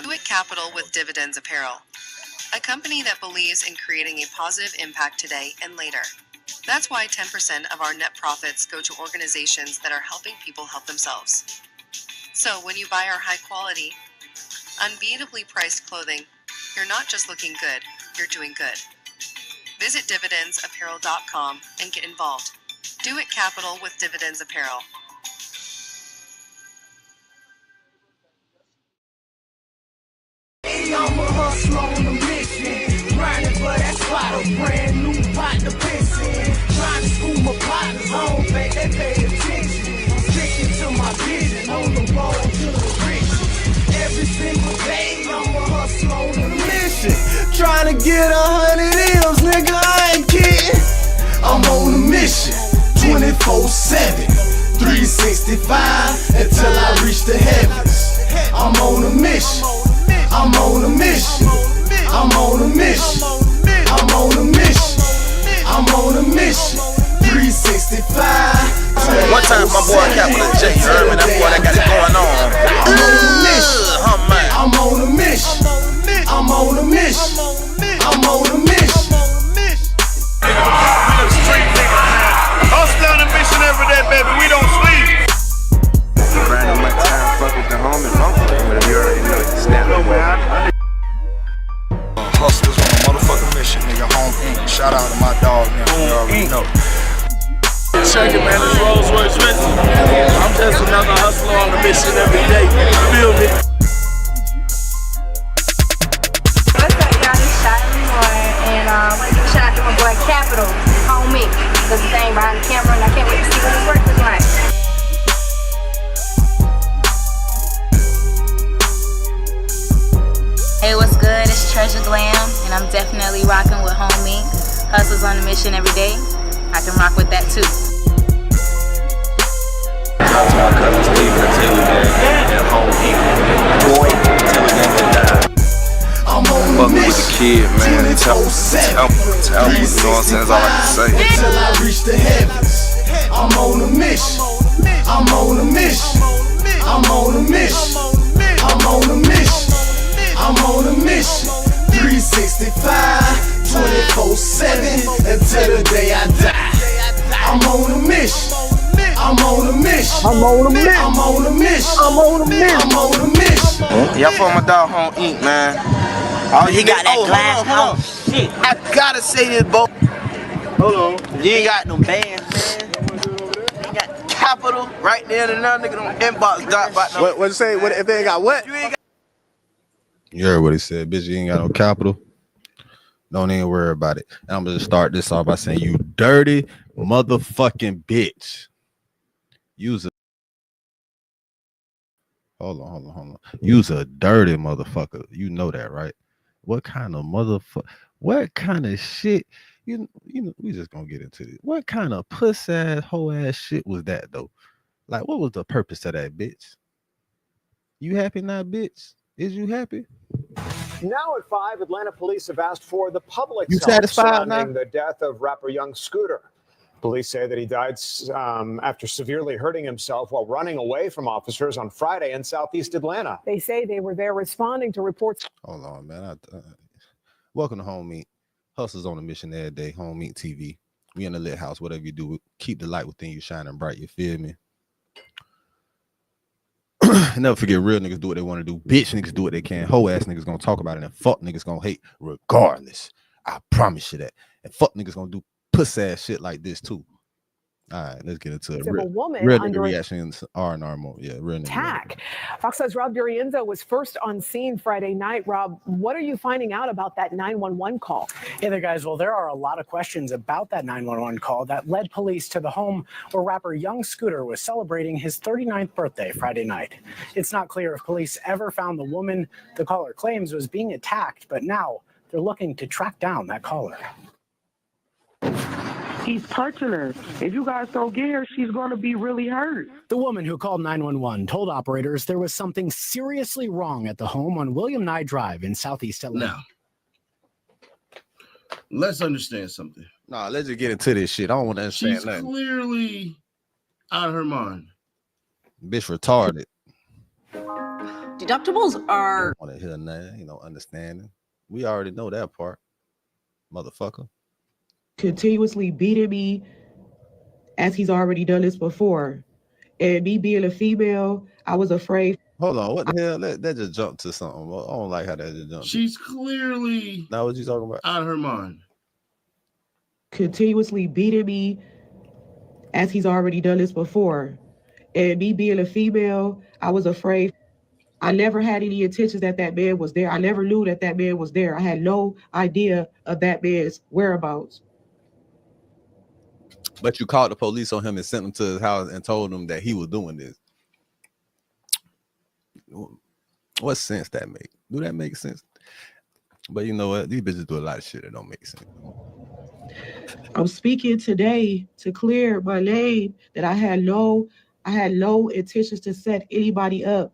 Do It Capital with Dividends Apparel, a company that believes in creating a positive impact today and later. That's why 10% of our net profits go to organizations that are helping people help themselves. So when you buy our high-quality, unbeatably priced clothing, you're not just looking good, you're doing good. Visit dividendsapparel.com and get involved. Do It Capital with Dividends Apparel. I'm a hustler on a mission, grinding for that spot, a brand new pot to piss in. Trying to school my partners on, they pay attention. I'm sticking to my vision, on the road to the riches. Every single day, I'm a hustler on a mission, trying to get 100 M's, nigga, I ain't kidding. I'm on a mission, 24/7, 365, until I reach the heavens. I'm on a mission. I'm on a mission. I'm on a mission. I'm on a mission. I'm on a mission. 365. One time my boy Capital J, you heard me? That boy that got it going on. I'm on a mission. I'm on a mission. I'm on a mission. We the street niggas, man. Hustle on a mission every day, baby. We don't sleep. Grinding my time, fuck with the homies, but you already know you snap. Hustlers on a motherfucking mission, nigga. Home Inc. Shout out to my dog, man. You already know. Check it, man. It's Rolls Royce Richie. I'm just another hustler on a mission every day. Feel me? What's up, y'all? This is Shiley Moore, and I want to give a shout out to my boy Capital, Home Inc. Does the thing behind the camera, and I can't wait to see what his work is like. Hey, what's good? It's Treasure Glam, and I'm definitely rocking with Home Inc. Hustles on a mission every day. I can rock with that too. Shout out to my cousins, Steve and Tilly, man. And Home Inc. Boy, Tilly, man. I'm on a Fuck with the mission. kid, man. Tell him, you know what I'm saying? That's all I can say. Until I reach the heavens. I'm on a mission. I'm on a mission. I'm on a mission. I'm on a mission. I'm on a mission. 365, 24/7, until the day I die. I'm on a mission. I'm on a mission. I'm on a mission. I'm on a mission. I'm on a mission. I'm on a mission. Y'all for my dog Home Inc, man. All you got that glass house. Shit. I gotta say this, Bo. Hold on. You ain't got no bands, man. You ain't got Capital right there and now, nigga, don't inbox dot bot. What you say? What if they ain't got what? You heard what he said, bitch. You ain't got no capital. Don't even worry about it. And I'm gonna start this off by saying, you dirty motherfucking bitch. Use a hold on. Use a dirty motherfucker. You know that, right? What kind of motherfucker? What kind of shit? You know, we just gonna get into this. What kind of puss ass, hoe ass shit was that though? Like, what was the purpose of that, bitch? You happy now, bitch? Is you happy? Now at 5, Atlanta police have asked for the public's You help satisfied surrounding now? the death of rapper Young Scooter. Police say that he died after severely hurting himself while running away from officers on Friday in southeast Atlanta. They say they were there responding to reports. Hold on, man. Welcome to Home Meet. Hustles on a mission every day. Home Meet TV. We in the lit house. Whatever you do, keep the light within you shining bright. You feel me? Never forget, real niggas do what they want to do. Bitch niggas do what they can. Hoe ass niggas gonna talk about it, and fuck niggas gonna hate regardless. I promise you that. And fuck niggas gonna do puss ass shit like this too. All right, let's get into it. Real nigga reactions are normal. Yeah, real nigga. Attack. Fox says Rob Durienzo was first on scene Friday night. Rob, what are you finding out about that 911 call? Hey there, guys. Well, there are a lot of questions about that 911 call that led police to the home where rapper Young Scooter was celebrating his 39th birthday Friday night. It's not clear if police ever found the woman the caller claims was being attacked, but now they're looking to track down that caller. He's touching her. If you guys don't get her, she's going to be really hurt. The woman who called 911 told operators there was something seriously wrong at the home on William Nye Drive in southeast Atlanta. Now, let's understand something. Nah, let's just get into this shit. I don't want to understand She's nothing. clearly out of her mind. Bitch retarded. Deductibles are. I want to hear nothing, understanding. We already know that part, motherfucker. Continuously beating me as he's already done this before. And me being a female, I was afraid. Hold on, what the hell? That just jumped to something. I don't like how that just jumped. She's clearly now what you talking about? Out of her mind. Continuously beating me as he's already done this before. And me being a female, I was afraid. I never had any intentions that man was there. I never knew that man was there. I had no idea of that man's whereabouts. But you called the police on him and sent him to his house and told him that he was doing this. What sense that make? Do that make sense? But you know what? These bitches do a lot of shit that don't make sense. I'm speaking today to clear my name that I had no intentions to set anybody up.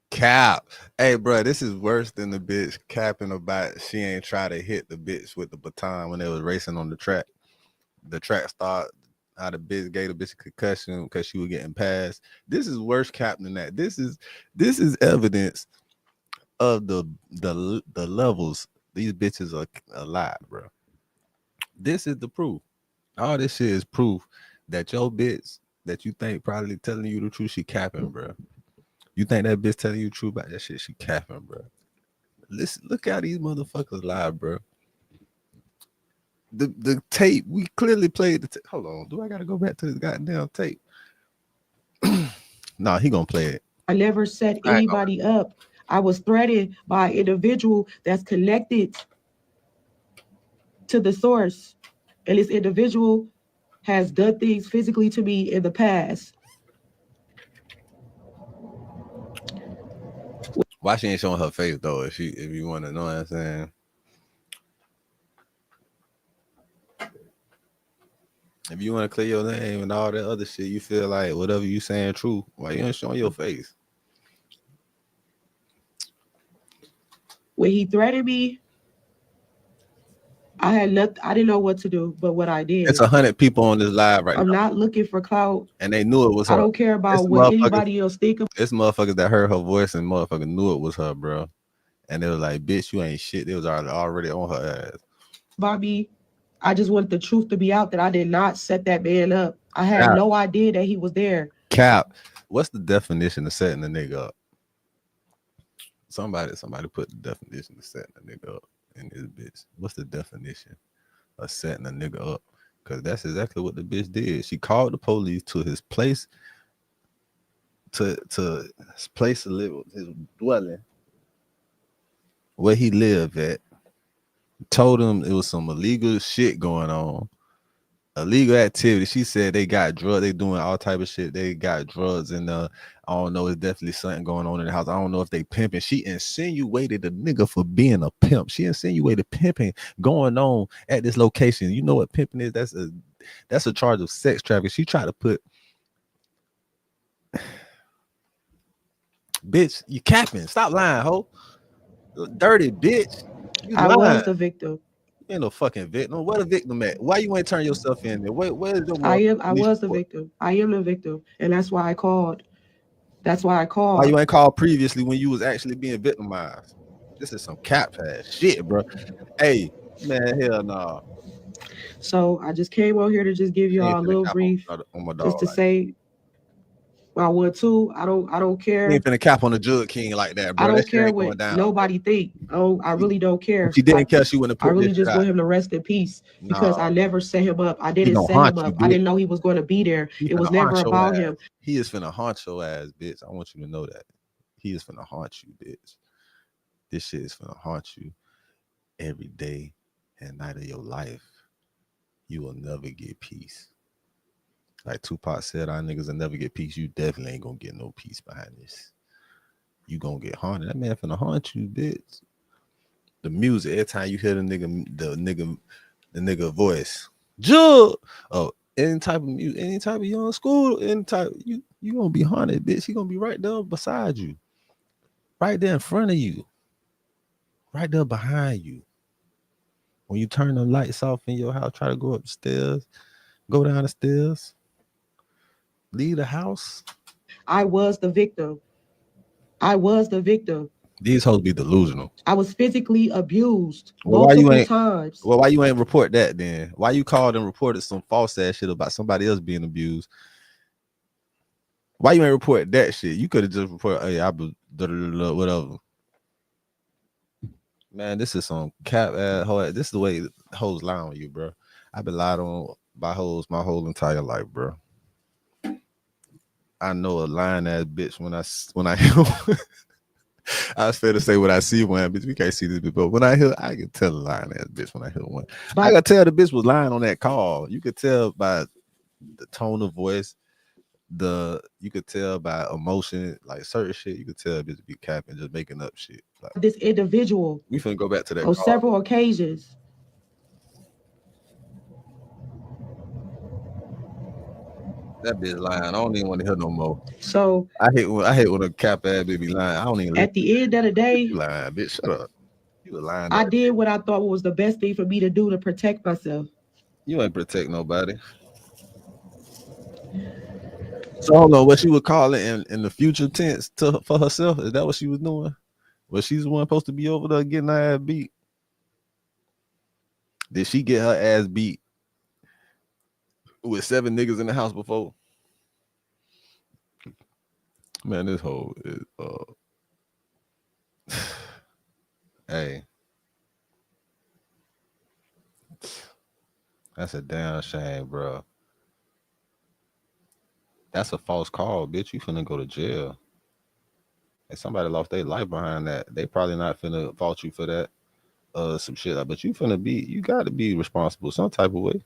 Cap. Hey, bro, this is worse than the bitch capping about she ain't try to hit the bitch with the baton when they was racing on the track. The track start out of bitch gave the bitch a concussion because she was getting passed. This is worse cap than that. This is evidence of the levels these bitches are alive, bro. This is the proof. All this shit is proof that your bitch that you think probably telling you the truth, she capping, bro. You think that bitch telling you the truth about that shit, she capping, bro. Listen, look how these motherfuckers live, bro. The tape, we clearly played the tape. Hold on, do I gotta go back to this goddamn tape? Nah, he gonna play it. I never set anybody up. I was threatened by an individual that's connected to the source. And this individual has done things physically to me in the past. Why she ain't showing her face though? If you want to know what I'm saying. If you want to clear your name and all that other shit, you feel like whatever you saying true. Why you ain't showing your face? When he threatened me, I didn't know what to do, but what I did. It's 100 people on this live right now. I'm not looking for clout. And they knew it was her. I don't care about what anybody else think of. It's motherfuckers that heard her voice and motherfuckers knew it was her, bro. And they was like, bitch, you ain't shit. They was already on her ass. Bobby, I just want the truth to be out that I did not set that man up. I had no idea that he was there. Cap, what's the definition of setting a nigga up? Somebody put the definition of setting a nigga up in this bitch. What's the definition of setting a nigga up? Because that's exactly what the bitch did. She called the police to his place, to his place to live, his dwelling, where he lived at. Told him it was some illegal shit going on, illegal activity. She said they got drugs, they doing all type of shit. They got drugs, and I don't know, it's definitely something going on in the house. I don't know if they pimping. She insinuated the nigga for being a pimp. She insinuated pimping going on at this location. You know what pimping is? That's a charge of sex trafficking. She tried to put, bitch, you capping. Stop lying, ho. Dirty bitch. I was the victim. You ain't no fucking victim. Where the victim at? Why you ain't turn yourself in there? Where is the I was the victim. I am the victim. And that's why I called. Why you ain't called previously when you was actually being victimized? This is some cap ass shit, bro. Hey, man, hell no. So I just came on here to just give y'all a little brief, just to say, I would too. I don't care. You ain't finna cap on the Jug King like that, bro. I don't care what nobody think. Oh, I really don't care. If she didn't care, she wouldn't have put I really just want him to rest in peace because I never set him up. I didn't set him up. I didn't know he was going to be there. It was never about him. He is finna haunt your ass, bitch. I want you to know that. He is finna haunt you, bitch. This shit is finna haunt you every day and night of your life. You will never get peace. Like Tupac said, our niggas will never get peace. You definitely ain't gonna get no peace behind this. You gonna get haunted. That man finna haunt you, bitch. The music, every time you hear the nigga voice, Jug. Oh, any type of music, any type of young school, any type, you gonna be haunted, bitch. He gonna be right there beside you, right there in front of you, right there behind you. When you turn the lights off in your house, try to go up the stairs, go down the stairs, leave the house. I was the victim. I was the victim. These hoes be delusional. I was physically abused Well, multiple times. Well, why you ain't report that then? Why you called and reported some false ass shit about somebody else being abused? Why you ain't report that shit? You could have just reported, hey, I was whatever. Man, this is some cap ass hoe. This is the way hoes lie on you, bro. I've been lied on by hoes my whole entire life, bro. I know a lying ass bitch when I I was fair to say what I see one, bitch. We can't see this bitch, but when I hear, I can tell a lying ass bitch when I hear one. I could tell the bitch was lying on that call. You could tell by the tone of voice, you could tell by emotion, like certain shit. You could tell a bitch be capping, just making up shit. Like, this individual. We finna go back to that on call. Several occasions. That bitch lying. I don't even want to hear no more. So I hate when a cap ass bitch be lying. I don't even. At the end of the day, you lying, bitch. Shut up. You a lying. I did what I thought was the best thing for me to do to protect myself. You ain't protect nobody. So I don't know what she would call it in the future tense for herself. Is that what she was doing? Was she the one supposed to be over there getting her ass beat? Did she get her ass beat with 7 niggas in the house before? Man, this whole is hey. That's a damn shame, bro. That's a false call, bitch. You finna go to jail. And somebody lost their life behind that. They probably not finna fault you for that. Some shit like, but you gotta be responsible some type of way.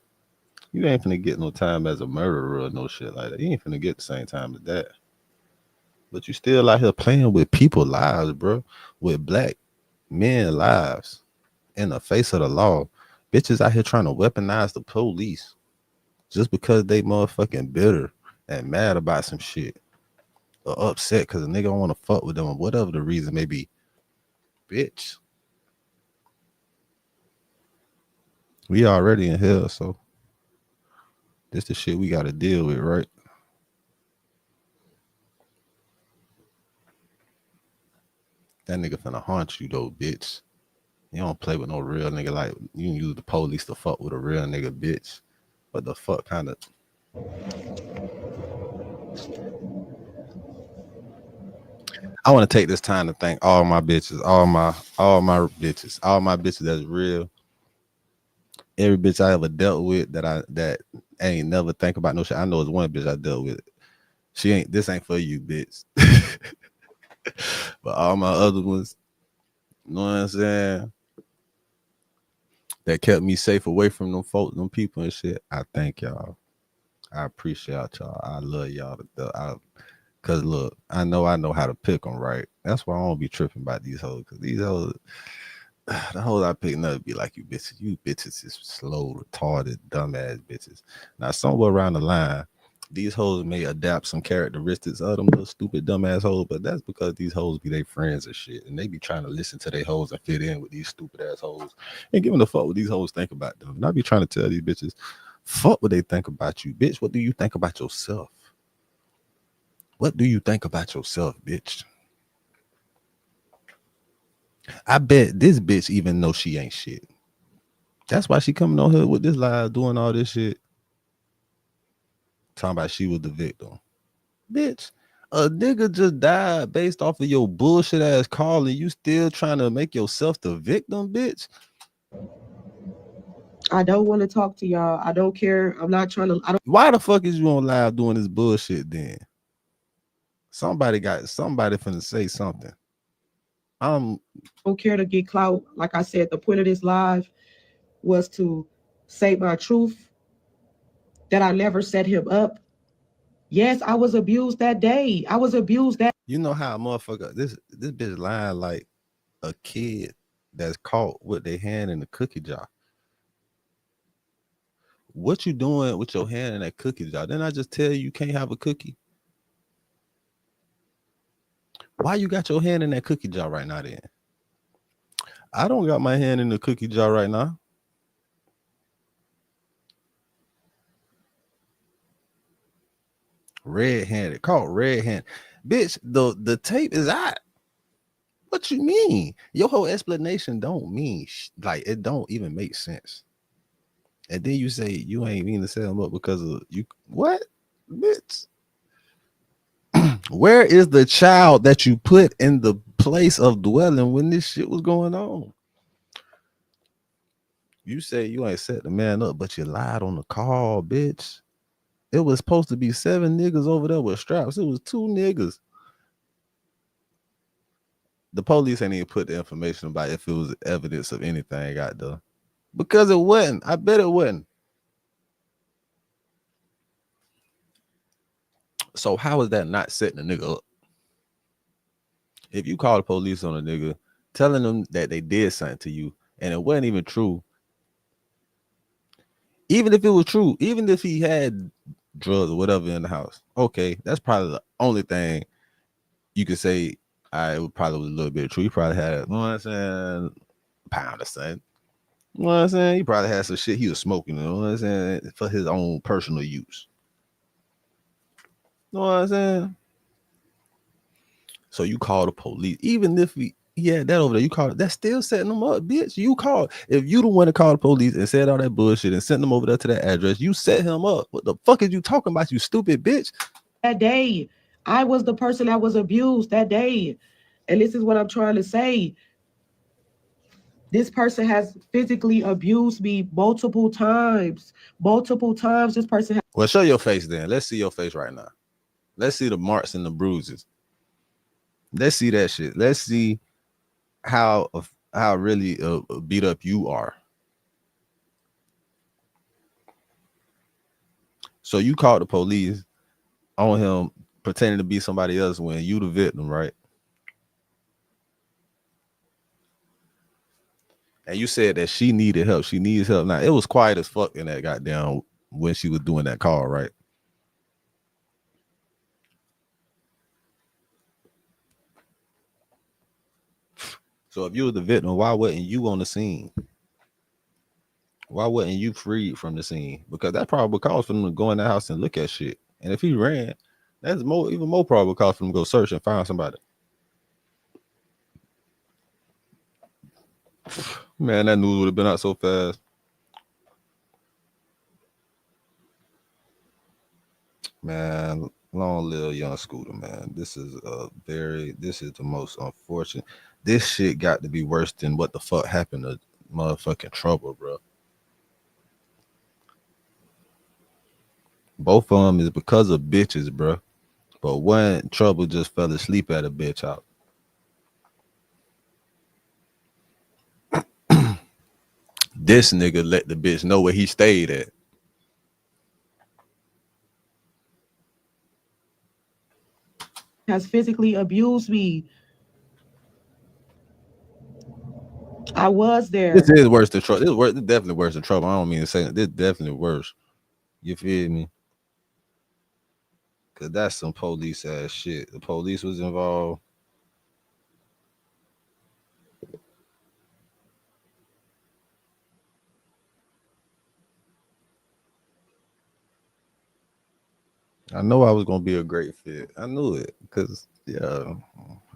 You ain't finna get no time as a murderer or no shit like that. You ain't finna get the same time as that. But you still out here playing with people's lives, bro. With black men lives in the face of the law. Bitches out here trying to weaponize the police just because they motherfucking bitter and mad about some shit. Or upset because a nigga don't want to fuck with them or whatever the reason may be. Bitch. We already in hell, so this the shit we gotta deal with, right? That nigga finna haunt you though, bitch. You don't play with no real nigga. Like, you can use the police to fuck with a real nigga, bitch. What the fuck kind of... I want to take this time to thank all my bitches, all my bitches that's real. Every bitch I ever dealt with that ain't never think about no shit. I know it's one bitch I dealt with. This ain't for you, bitch. But all my other ones, you know what I'm saying? That kept me safe away from them folks, them people and shit. I thank y'all. I appreciate y'all. I love y'all. Cause look, I know how to pick them right. That's why I don't be tripping about these hoes. Cause these hoes, the hoes I pick up be like, you bitches is slow, retarded, dumbass bitches. Now somewhere around the line, these hoes may adapt some characteristics of them little stupid dumbass hoes, but that's because these hoes be their friends and shit, and they be trying to listen to their hoes and fit in with these stupid ass hoes and giving a fuck what these hoes think about them. And I be trying to tell these bitches, fuck what they think about you, bitch. What do you think about yourself? What do you think about yourself, bitch? I bet this bitch even know she ain't shit. That's why she coming on here with this live doing all this shit. Talking about she was the victim. Bitch, a nigga just died based off of your bullshit ass call and you still trying to make yourself the victim, bitch? I don't want to talk to y'all. I don't care. I'm not trying to. Why the fuck is you on live doing this bullshit then? Somebody finna say something. I don't care to get clout. Like I said, the point of this live was to say my truth, that I never set him up. Yes, I was abused that day. I was abused that. You know how a motherfucker, this bitch lying like a kid that's caught with their hand in the cookie jar. What you doing with your hand in that cookie jar? Didn't I just tell you can't have a cookie? Why you got your hand in that cookie jar right now then? I don't got my hand in the cookie jar right now. Red-handed, caught red-handed. Bitch, the tape is out. What you mean? Your whole explanation don't mean like it don't even make sense. And then you say you ain't mean to set him up because of you. What, bitch? Where is the child that you put in the place of dwelling when this shit was going on? You say you ain't set the man up, but you lied on the call, bitch. It was supposed to be 7 niggas over there with straps. It was 2 niggas. The police ain't even put the information about if it was evidence of anything out there. Because it wasn't. I bet it wasn't. So how is that not setting a nigga up? If you call the police on a nigga, telling them that they did something to you, and it wasn't even true, even if it was true, even if he had drugs or whatever in the house, okay, that's probably the only thing you could say. It probably was a little bit true. He probably had, you know what I'm saying, pound or something. You know what I'm saying? He probably had some shit he was smoking, you know what I'm saying, for his own personal use. You know what I'm saying? So you call the police, even if he had that over there, you call it, that's still setting them up, bitch. You call, if you the one to call the police and said all that bullshit and sent them over there to that address, you set him up. What the fuck is you talking about, you stupid bitch? That day, I was the person that was abused that day. And this is what I'm trying to say. This person has physically abused me multiple times. Multiple times. This person has. Well, show your face then. Let's see your face right now. Let's see the marks and the bruises. Let's see that shit. Let's see how really beat up you are. So you called the police on him pretending to be somebody else when you the victim, right? And you said that she needed help. She needs help. Now, it was quiet as fuck in that goddamn when she was doing that call, right? So if you were the victim, why wasn't you on the scene? Why wasn't you freed from the scene? Because that probably cause for them to go in the house and look at shit. And if he ran, that's even more probable cause for them to go search and find somebody. Man, that news would have been out so fast. Man, long live young Scooter, man. This is the most unfortunate. This shit got to be worse than what the fuck happened to motherfucking Trouble, bro. Both of them is because of bitches, bro. But one, Trouble just fell asleep at a bitch out. This nigga let the bitch know where he stayed at. Has physically abused me. I was there. This is worse than Trouble. This is definitely worse than Trouble. I don't mean to say that. This is definitely worse. You feel me? Cause that's some police ass shit. The police was involved. I know I was gonna be a great fit. I knew it, cause yeah,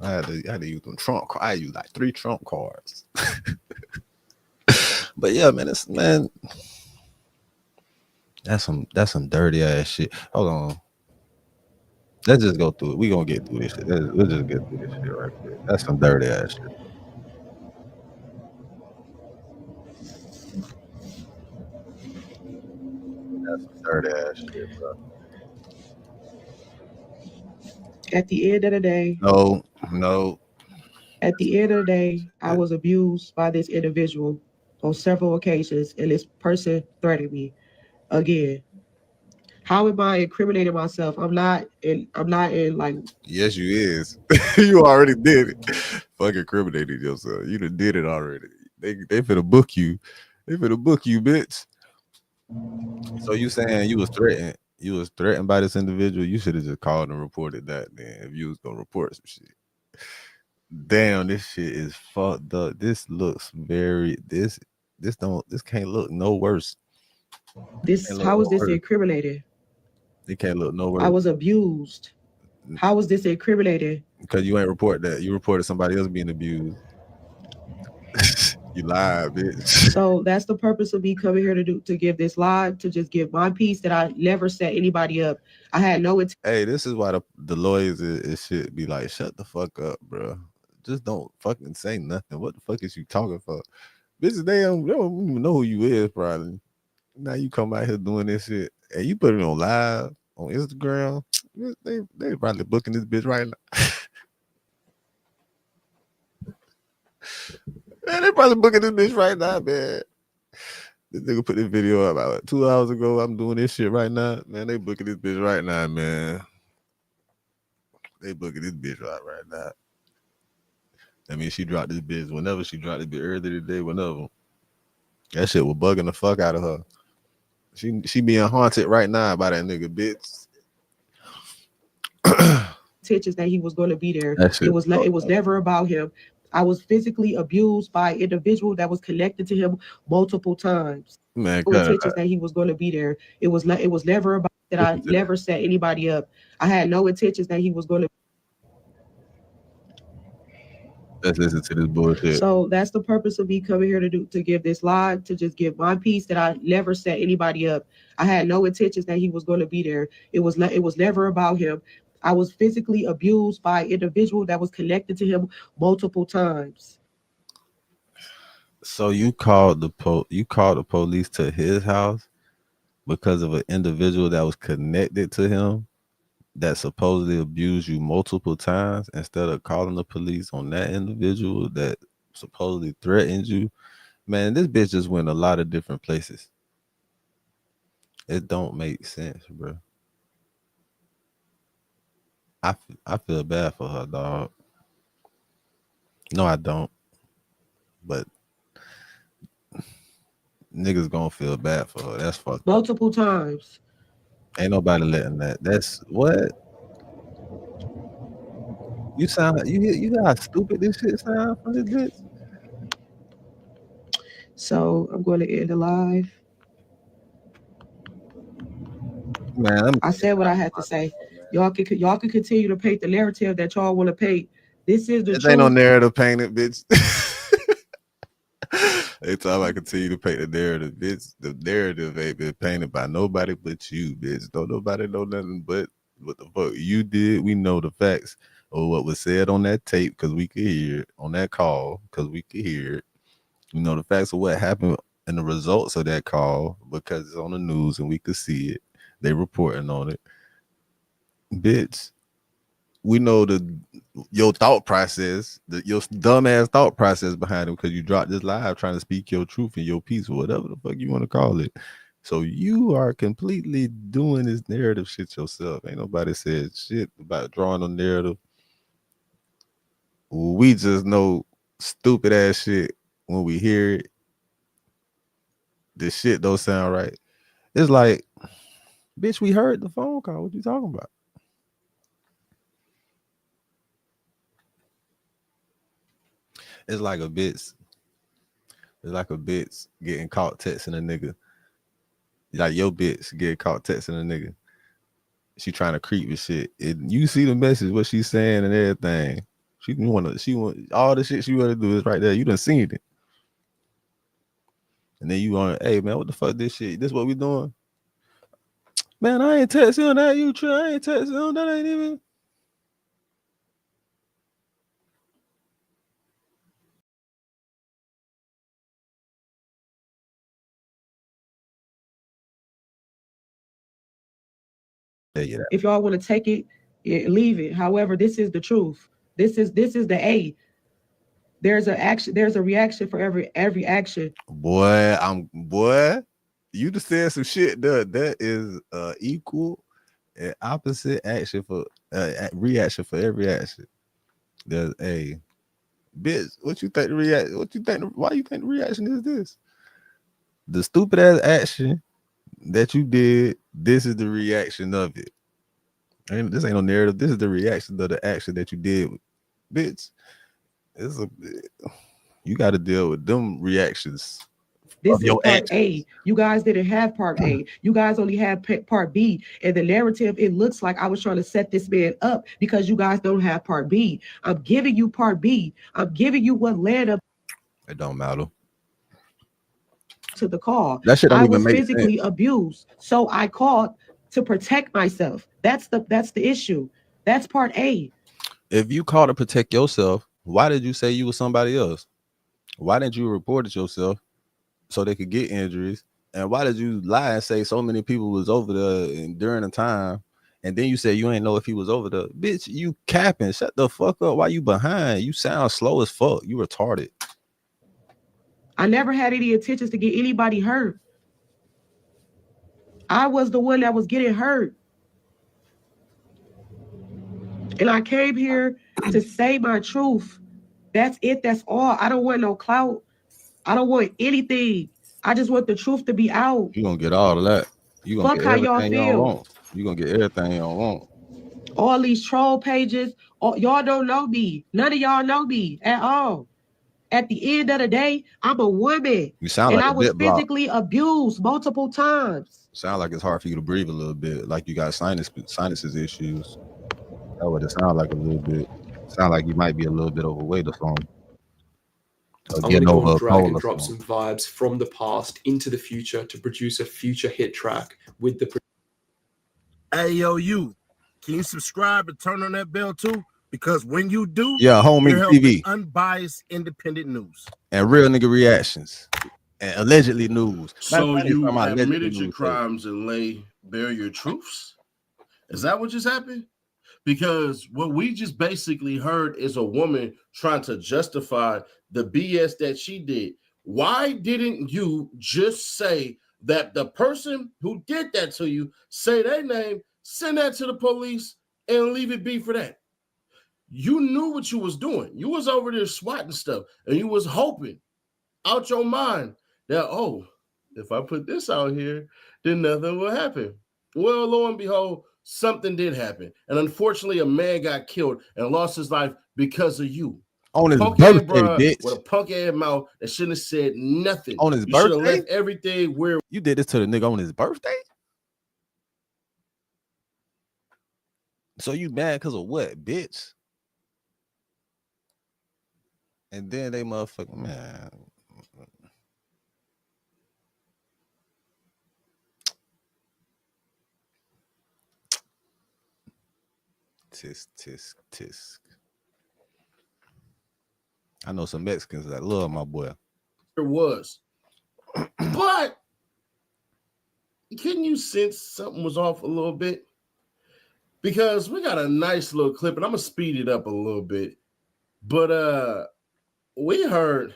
I had to use them trump. I used like 3 trump cards. But yeah, man, that's some dirty ass shit. Hold on, let's just go through it. We gonna get through this shit. Let's just get through this shit right quick. That's some dirty ass shit. That's some dirty ass shit, bro. At the end of the day. No. At the end of the day, I was abused by this individual on several occasions, and this person threatened me again. How am I incriminating myself? I'm not in like. Yes, you is. You already did it. Fucking incriminated yourself. You done did it already. They finna book you. They finna book you, bitch. So you saying you was threatened? You was threatened by this individual? You should have just called and reported that then if you was gonna report some shit. Damn, this shit is fucked up. This looks very this can't look no worse. How is this incriminated? It can't look no worse. I was abused. How was this incriminating? Because you ain't report that. You reported somebody else being abused. You lied, bitch. So that's the purpose of me coming here to give this live, to just give my piece that I never set anybody up. I had no intent. Hey, this is why the lawyers is shit be like, shut the fuck up, bro. Just don't fucking say nothing. What the fuck is you talking for? Bitches, they don't even know who you is, probably. Now you come out here doing this shit and you put it on live on Instagram. They probably booking this bitch right now. Man, they probably booking this bitch right now, man. This nigga put this video up about 2 hours ago. I'm doing this shit right now. Man, they booking this bitch right now, man. They booking this bitch right now. I mean, she dropped this bitch whenever she dropped this bitch earlier today, whenever. That shit was bugging the fuck out of her. She being haunted right now by that nigga, bitch. Intentions that he was going to be there. It was never about him. I was physically abused by an individual that was connected to him multiple times. Man, intentions that he was going to be there. It was never about that. I never set anybody up. I had no intentions that he was going to. Let's listen to this bullshit. So that's the purpose of me coming here to give this live, to just give my piece that I never set anybody up. I had no intentions that he was going to be there. It was never about him. I was physically abused by an individual that was connected to him multiple times. So you called the police to his house because of an individual that was connected to him that supposedly abused you multiple times, instead of calling the police on that individual that supposedly threatened you. Man, this bitch just went a lot of different places. It don't make sense, bro. I feel bad for her, dog. No, I don't. But niggas gonna feel bad for her. That's fucked multiple times. Ain't nobody letting that. That's what you sound like. You know how stupid this shit sound from this bitch. So I'm going to end the live. Man, I said what I had to say. Y'all can continue to paint the narrative that y'all want to paint. This is the truth. Ain't no narrative painted, bitch. Every time I continue to paint the narrative, bitch, the narrative ain't been painted by nobody but you, bitch. Don't nobody know nothing but what the fuck you did. We know the facts of what was said on that tape because we could hear it, on that call because we could hear it. We know the facts of what happened and the results of that call because it's on the news and we could see it. They reporting on it. Bitch, we know your thought process, your dumbass thought process behind it, because you dropped this live trying to speak your truth and your piece or whatever the fuck you want to call it. So you are completely doing this narrative shit yourself. Ain't nobody said shit about drawing a narrative. We just know stupid ass shit when we hear it. This shit don't sound right. It's like, bitch, we heard the phone call. What you talking about? It's like a bitch. It's like a bitch getting caught texting a nigga. Like your bitch getting caught texting a nigga. She trying to creep with shit. And you see the message, what she's saying and everything. She want all the shit she want to do is right there. You done seen it. And then you want, hey man, what the fuck this shit? This what we doing? Man, I ain't texting on that. I ain't texting on that. Ain't even. If y'all want to take it, leave it. However, this is the truth. This is the A. There's a action. There's a reaction for every action. Boy, you just said some shit. That is equal and opposite action for reaction for every action. There's a bitch. What you think the reaction? What you think? Why you think the reaction is this? The stupid ass action that you did. This is the reaction of it. And this ain't no narrative. This is the reaction of the action that you did, bitch. You got to deal with them reactions This is part A. You guys didn't have part A. You guys only had part B. And the narrative, it looks like I was trying to set this man up because you guys don't have part B. I'm giving you part B. I'm giving you what led up. It don't matter. To the call. That shit don't even make sense. I was physically abused. So I called to protect myself. That's the issue. That's part A. If you called to protect yourself, why did you say you was somebody else? Why didn't you report it yourself so they could get injuries? And why did you lie and say so many people was over there and during the time? And then you say you ain't know if he was over there. Bitch, you capping. Shut the fuck up. Why you behind? You sound slow as fuck. You retarded. I never had any intentions to get anybody hurt. I was the one that was getting hurt. And I came here to say my truth. That's it. That's all. I don't want no clout. I don't want anything. I just want the truth to be out. You gonna get all of that. You gonna Fuck get how y'all everything you feel. want. You gonna get everything you don't want. All these troll pages, y'all don't know me. None of y'all know me at all. At the end of the day, I'm a woman. You sound and like I was block. physically abused multiple times. Sound like it's hard for you to breathe a little bit, like you got sinuses issues. That's what it sound like a little bit. Sound like you might be a little bit overweight or something. I'm going to go and drag and drop some vibes from the past into the future to produce a future hit track with the. Hey, yo, you. Can you subscribe and turn on that bell too? Because when you do, yeah, Homie TV, unbiased, independent news, and real nigga reactions, and allegedly news. So you admitted your crimes and lay bare your truths? Is that what just happened? Because what we just basically heard is a woman trying to justify the BS that she did. Why didn't you just say that the person who did that to you, say their name, send that to the police, and leave it be for that? You knew what you was doing. You was over there swatting stuff, and you was hoping out your mind that, oh, if I put this out here, then nothing will happen. Well, lo and behold, something did happen. And unfortunately, a man got killed and lost his life because of you. On his birthday, bitch. With a punk-ass mouth that shouldn't have said nothing. On his birthday? You should have left everything where... You did this to the nigga on his birthday? So you mad because of what, bitch? And then they motherfucking, man. Tisk, tisk, tisk. I know some Mexicans that love my boy. There was. But can you sense something was off a little bit? Because we got a nice little clip, and I'm going to speed it up a little bit. But we heard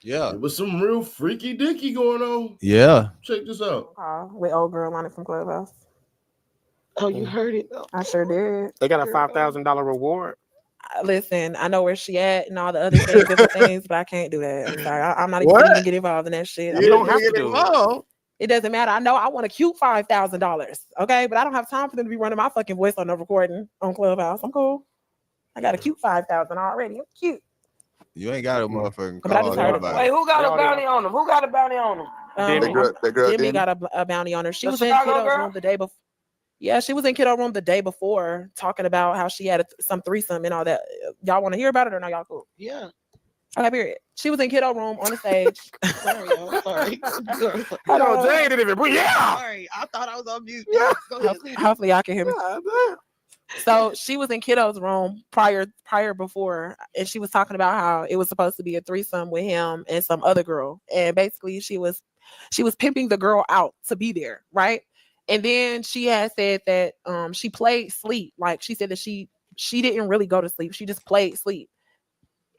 there was some real freaky dicky going on. Yeah. Check this out. With old girl on it from Clubhouse. Oh, you heard it? I sure did. They got a $5,000 reward. Listen, I know where she at and all the other things, different things, but I can't do that. I'm sorry. I'm not even gonna get involved in that shit. You don't have to do it. It doesn't matter. I know I want a cute $5,000, okay? But I don't have time for them to be running my fucking voice on the recording on Clubhouse. I'm cool. I got a cute 5,000 already. I'm cute. You ain't got a motherfucking But I just heard call. Wait, who got a bounty on him? Who got a bounty on him? Demi got a bounty on her. She was in Kiddo's room the day before. Yeah, she was in Kiddo room the day before talking about how she had some threesome and all that. Y'all want to hear about it or no? Y'all cool? Yeah. Okay, period. She was in Kiddo room on the stage. Sorry, y'all. Sorry. Jay didn't even breathe. Yeah. Sorry, I thought I was on mute. Yeah. Hopefully y'all can hear me. So she was in Kiddo's room prior before, and she was talking about how it was supposed to be a threesome with him and some other girl, and basically she was pimping the girl out to be there, right? And then she had said that she played sleep. Like she said that she didn't really go to sleep. She just played sleep.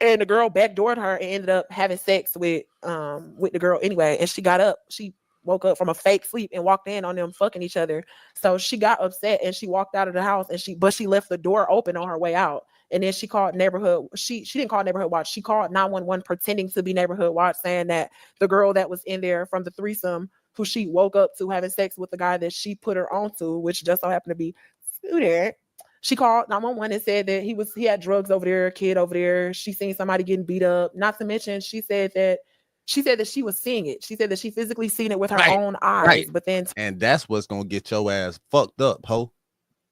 And the girl backdoored her and ended up having sex with the girl anyway. And she got up. She woke up from a fake sleep and walked in on them fucking each other. So she got upset and she walked out of the house and she left the door open on her way out. And then she called neighborhood. She didn't call neighborhood watch. She called 911 pretending to be neighborhood watch, saying that the girl that was in there from the threesome, who she woke up to having sex with the guy that she put her onto, which just so happened to be Scooter. She called 911 and said that he had drugs over there, a kid over there. She seen somebody getting beat up. Not to mention, she said that She said that she was seeing it. She said that she physically seen it with her own eyes. Right. But then, and that's what's gonna get your ass fucked up, ho.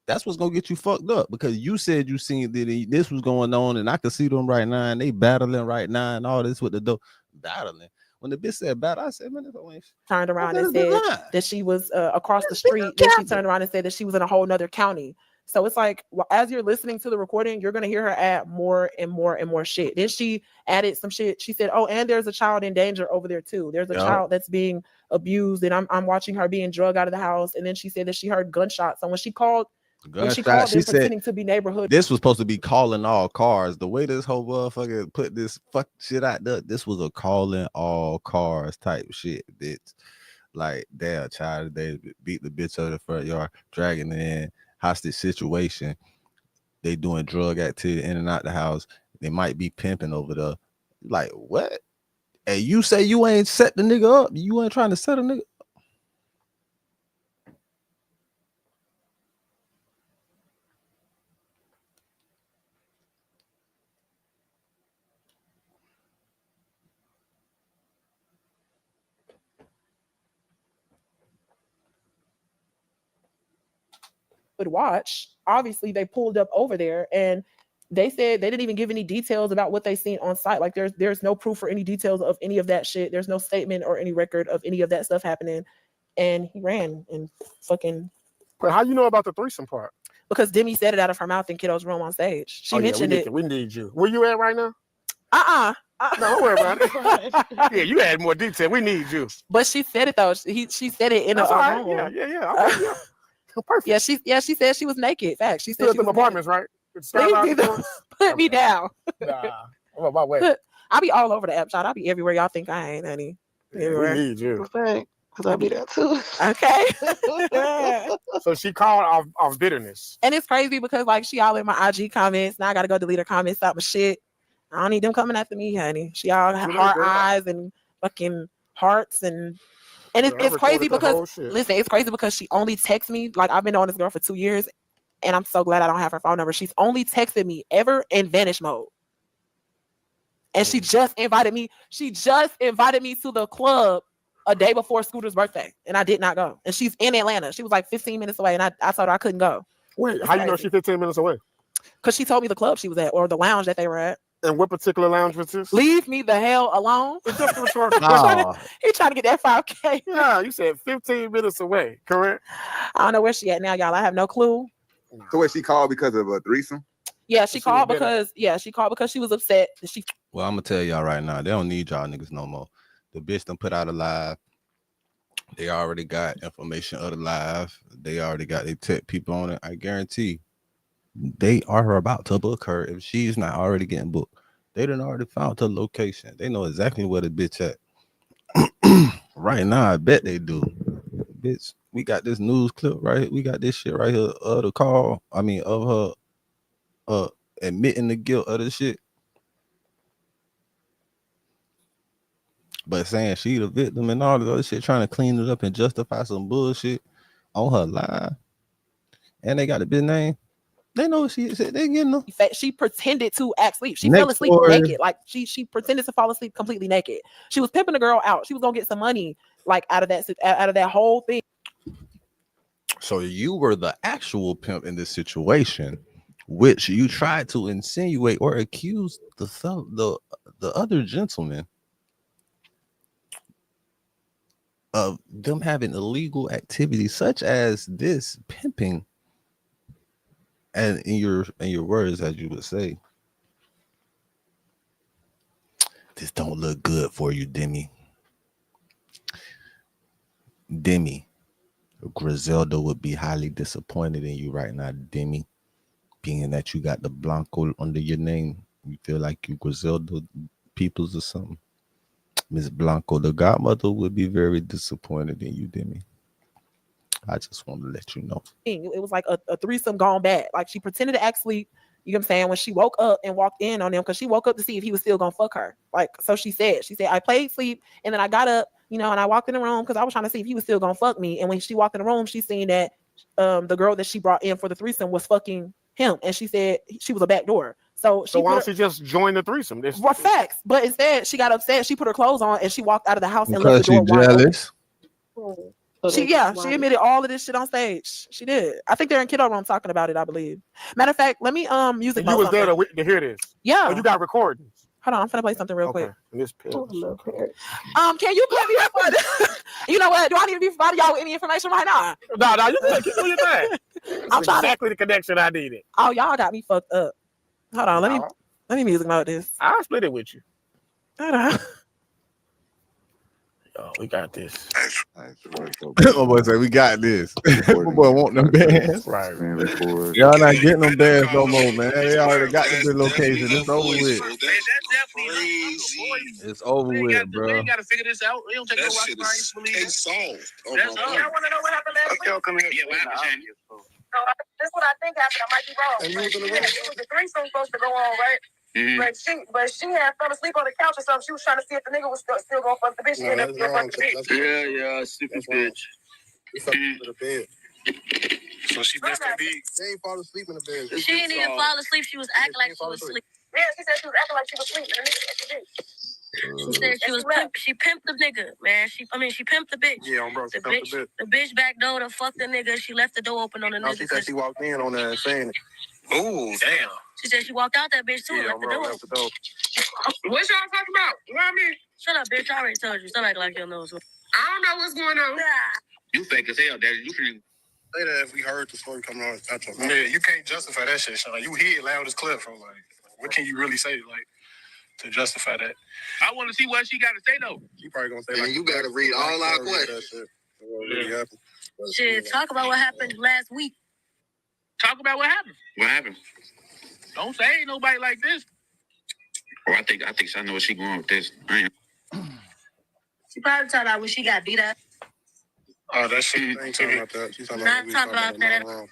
That's what's gonna get you fucked up because you said you seen that this was going on, and I can see them right now, and they battling right now, and all this with the door battling. When the bitch said battle, I said, man, this ain't turned around and said that she was across the street. Then she turned around and said that she was in a whole nother county. So it's like, well, as you're listening to the recording, you're gonna hear her add more and more and more shit. Then she added some shit. She said, "Oh, and there's a child in danger over there too. There's a child that's being abused, and I'm watching her being drugged out of the house." And then she said that she heard gunshots. And when she called them pretending to be neighborhood, this was supposed to be calling all cars. The way this whole motherfucker put this fuck shit out there, this was a calling all cars type shit, bitch. Like, damn, child, they beat the bitch out of the front yard, dragging it in. Hostage situation. They doing drug activity in and out the house. They might be pimping over there. Like, what? And you say you ain't set the nigga up. You ain't trying to set a nigga. would watch. Obviously, they pulled up over there and they said they didn't even give any details about what they seen on site. Like there's no proof or any details of any of that shit. There's no statement or any record of any of that stuff happening. And he ran and fucking. But how you know about the threesome part? Because Demi said it out of her mouth in Kiddo's room on stage. She mentioned it. We need you. Where you at right now? No, don't worry about it. Yeah, you add more detail. We need you. But she said it though. She said it in a room. Yeah. Okay, perfect. Yeah, she said she was naked. Fact. She said still she them was apartments, naked. right? Put me down. Nah, I'm on my way. I'll be all over the app shot. I'll be everywhere y'all think I ain't, honey. Everywhere. We need you. Because I'll be there too. Okay. So she called off bitterness. And it's crazy because like she all in my IG comments. Now I gotta go delete her comments out my shit. I don't need them coming after me, honey. She all have heart eyes and fucking hearts and it's crazy because listen, it's crazy because she only texts me. Like I've been on this girl for 2 years and I'm so glad I don't have her phone number. She's only texted me ever in vanish mode. And she just invited me to the club a day before Scooter's birthday. And I did not go. And she's in Atlanta. She was like 15 minutes away and I told her I couldn't go. Wait, how you know she's 15 minutes away? Because she told me the club she was at or the lounge that they were at. And what particular lounge was this? Leave me the hell alone. He's trying to get that 5K. Yeah, you said 15 minutes away, correct? I don't know where she at now, y'all. I have no clue. So what, she called because of a threesome? Yeah, she called because she was upset. Well, I'm gonna tell y'all right now, they don't need y'all niggas no more. The bitch done put out a live. They already got information of the live. They already got they tech people on it. I guarantee they are about to book her if she's not already getting booked. They done already found her location. They know exactly where the bitch at. Right now, I bet they do. Bitch, we got this news clip right here. We got this shit right here of the call. I mean, of her admitting the guilt of the shit. But saying she the victim and all this other shit, trying to clean it up and justify some bullshit on her live. And they got the bitch name. They know what she said. They getting them. She pretended to act asleep. She fell asleep naked. Like she pretended to fall asleep completely naked. She was pimping the girl out. She was gonna get some money like out of that whole thing. So you were the actual pimp in this situation, which you tried to insinuate or accuse the other gentleman of them having illegal activities such as this pimping. And in your words, as you would say, this don't look good for you, Demi. Demi, Griselda would be highly disappointed in you right now, Demi, being that you got the Blanco under your name. You feel like you Griselda Peoples or something. Miss Blanco, the godmother, would be very disappointed in you, Demi. I just want to let you know. It was like a threesome gone bad. Like she pretended to act asleep. You know what I'm saying? When she woke up and walked in on him, because she woke up to see if he was still gonna fuck her. Like, so she said, I played sleep and then I got up, and I walked in the room because I was trying to see if he was still gonna fuck me. And when she walked in the room, she seen that the girl that she brought in for the threesome was fucking him. And she said she was a back door. So why don't she just join the threesome? What facts? But instead, she got upset. She put her clothes on and she walked out of the house and Because left the door she's wide jealous. open. She admitted all of this shit on stage. She did. I think they're in kiddo room talking about it, I believe. Matter of fact, let me music. You was there to hear this. Yeah. Oh, you got recordings. Hold on, I'm finna play something real quick. This Can you put me up? You know what? Do I need to be providing y'all with any information right now? No, you good. Keep doing your thing. That's exactly the connection I needed. Oh, y'all got me fucked up. Hold on, let me music mode this. I'll split it with you. Hold on. Yo, we got this. My boy say we got this. My boy want them bands. Right. Y'all not getting them bands no more, man. They already got the good location. It's over with. It's over with, bro. We ain't got to figure this out. We don't take no rock science. That's all. Y'all want to know what happened last week? Y'all come here. Yeah, what happened, Shane? This is what I think happened. I might be wrong. The threesome supposed to go on, right? Mm-hmm. But she had fell asleep on the couch or something. She was trying to see if the nigga was still going to fuck the bitch. She ended up still fucking the bitch. Yeah, stupid bitch. We fell asleep in the bed. So she missed the beat. She ain't fall asleep in the bed. She didn't even fall asleep. She was acting like she was asleep. Yeah, she said she was acting like she was asleep. And the nigga fucked the bitch. She said she pimped the nigga, man. She pimped the bitch. Yeah, bro. She pimped the bitch. The bitch back door to fuck the nigga. She left the door open on the nigga. She said she walked in on that and saying it. Ooh, damn. She said she walked out that bitch too and left the door. What y'all talking about? You know what I mean? Shut up, bitch. I already told you. Stop acting like you know. I don't know what's going on. You fake as hell, daddy. You can say that if we heard the story coming out. Yeah, you can't justify that shit, Sean. You hear loud as clip from like, what can you really say like to justify that? I want to see what she got to say though. She probably gonna say like, you gotta read all our questions. What really happened? Shit, talk about what happened last week. Talk about what happened. What happened? Don't say ain't nobody like this. Oh, I think I know where she going with this. She probably talking about when she got beat up. Oh, that shit ain't talking about that. She's talking not talking about that.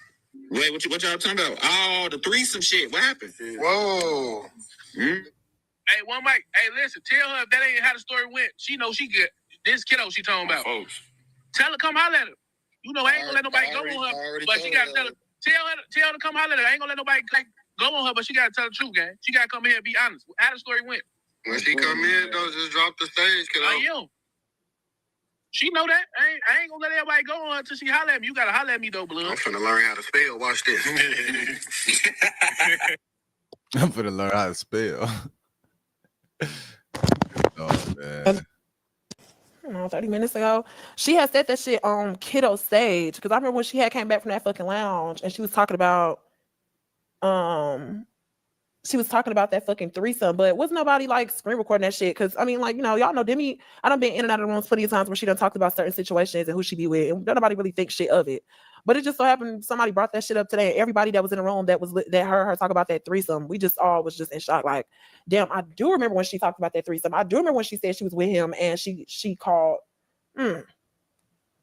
Wait, what y'all talking about? Oh, the threesome shit. What happened? Whoa. Hey, one mic. Hey, listen. Tell her if that ain't how the story went. She know she good. This kiddo she talking about. Folks. Tell her come holler at her. You know I ain't gonna let nobody go on her, but she gotta tell her. Tell her to come holler at her. I ain't gonna let nobody go on her, but she gotta tell the truth, gang. She gotta come here and be honest. How the story went. When she come in, though, just drop the stage, kiddo. I am. She know that. I ain't gonna let everybody go on her until she holler at me. You gotta holler at me though, blood. I'm finna learn how to spell. Watch this. I'm finna learn how to spell. Oh man. I don't know, 30 minutes ago, she had said that shit on Kiddo stage because I remember when she had came back from that fucking lounge and she was talking about that fucking threesome, but wasn't nobody like screen recording that shit because I mean, like, you know, y'all know Demi, I done been in and out of the rooms plenty of times where she done talked about certain situations and who she be with, and nobody really thinks shit of it. But it just so happened somebody brought that shit up today, and everybody that was in the room that heard her talk about that threesome, we just all was just in shock. Like, damn, I do remember when she talked about that threesome. I do remember when she said she was with him and she called. I ain't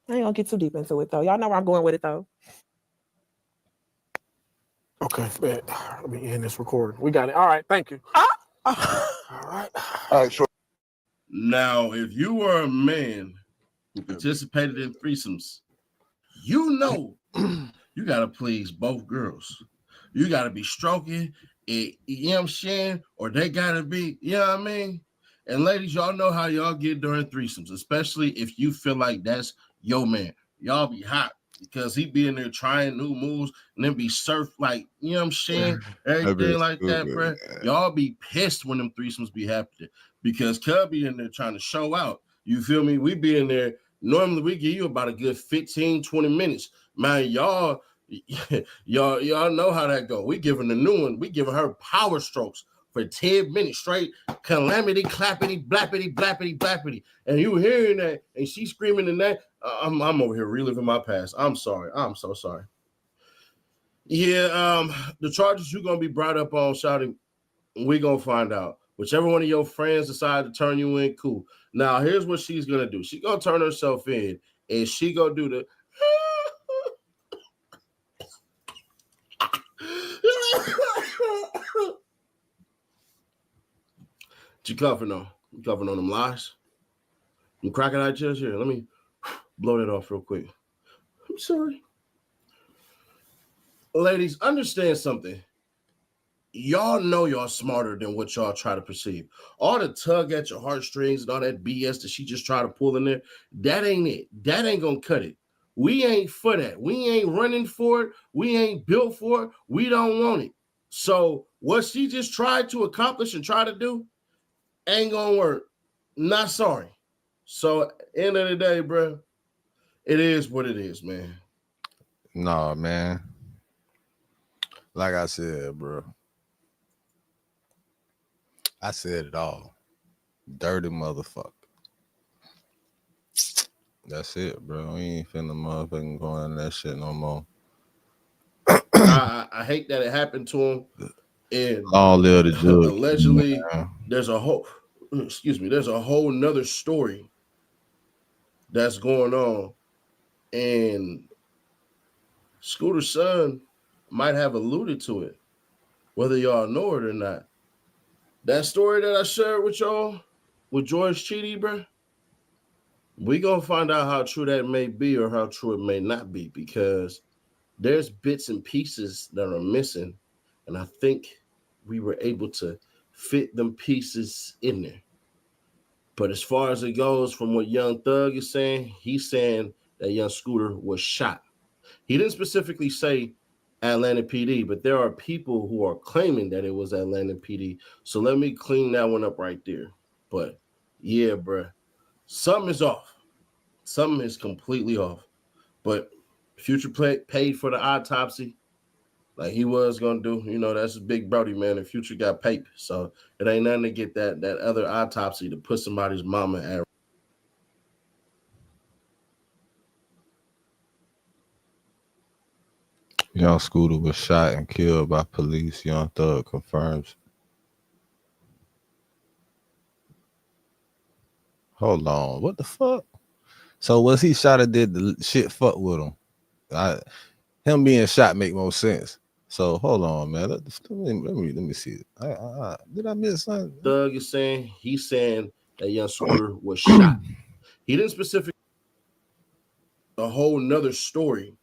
gonna get too deep into it though. Y'all know where I'm going with it though. Okay, let me end this recording. We got it. All right, thank you. All right, sure. Now, if you were a man who participated in threesomes, you know you gotta please both girls. You gotta be stroking it, you know what I'm saying? Or they gotta be, you know what I mean? And ladies, y'all know how y'all get during threesomes, especially if you feel like that's your man. Y'all be hot because he be in there trying new moves and then be surfed like, you know what I'm saying? Everything like that, bro. Y'all be pissed when them threesomes be happening because Cub be in there trying to show out. You feel me? We be in there. Normally we give you about a good 15, 20 minutes. Man, y'all know how that go. We giving the new one. We giving her power strokes for 10 minutes straight. Calamity, clappity, blappity, blappity, blappity. And you hearing that and she screaming in that. I'm over here reliving my past. I'm sorry. I'm so sorry. Yeah, the charges you're gonna be brought up on, shouting, we gonna find out. Whichever one of your friends decide to turn you in, cool. Now, here's what she's gonna do. She's gonna turn herself in, and she gonna do the. You coughing on? You coughing on them lies? You crocodile tears here. Let me blow that off real quick. I'm sorry. Ladies, understand something. y'all know y'all smarter than what y'all try to perceive. All the tug at your heartstrings and all that BS that she just try to pull in there, that ain't it. That ain't gonna cut it. We ain't for that. We ain't running for it. We ain't built for it. We don't want it. So what she just tried to accomplish and try to do ain't gonna work. Not sorry. So end of the day, bro, it is what it is, man. Nah, man. Like I said, bro. I said it all. Dirty motherfucker. That's it, bro. We ain't finna motherfucking go in that shit no more. I hate that it happened to him. And long live the judge. Allegedly, there's a whole nother story that's going on. And Scooter's son might have alluded to it, whether y'all know it or not. That story that I shared with y'all with George Chidi, bro, we gonna find out how true that may be or how true it may not be, because there's bits and pieces that are missing, and I think we were able to fit them pieces in there. But as far as it goes, from what Young Thug is saying, he's saying that Young Scooter was shot. He didn't specifically say Atlanta PD, but there are people who are claiming that it was Atlanta PD. So let me clean that one up right there. But yeah, bro, something is off. Something is completely off. But Future paid for the autopsy like he was gonna do. You know, that's a big Brody, man. And Future got paid. So it ain't nothing to get that other autopsy to put somebody's mama at. Young Scooter was shot and killed by police. Young Thug confirms. Hold on. What the fuck? So was he shot or did the shit fuck with him? Him being shot make more sense. So hold on, man. Let me see. Did I miss something? Thug is saying he's saying that Young Scooter was shot. He didn't specifically. A whole nother story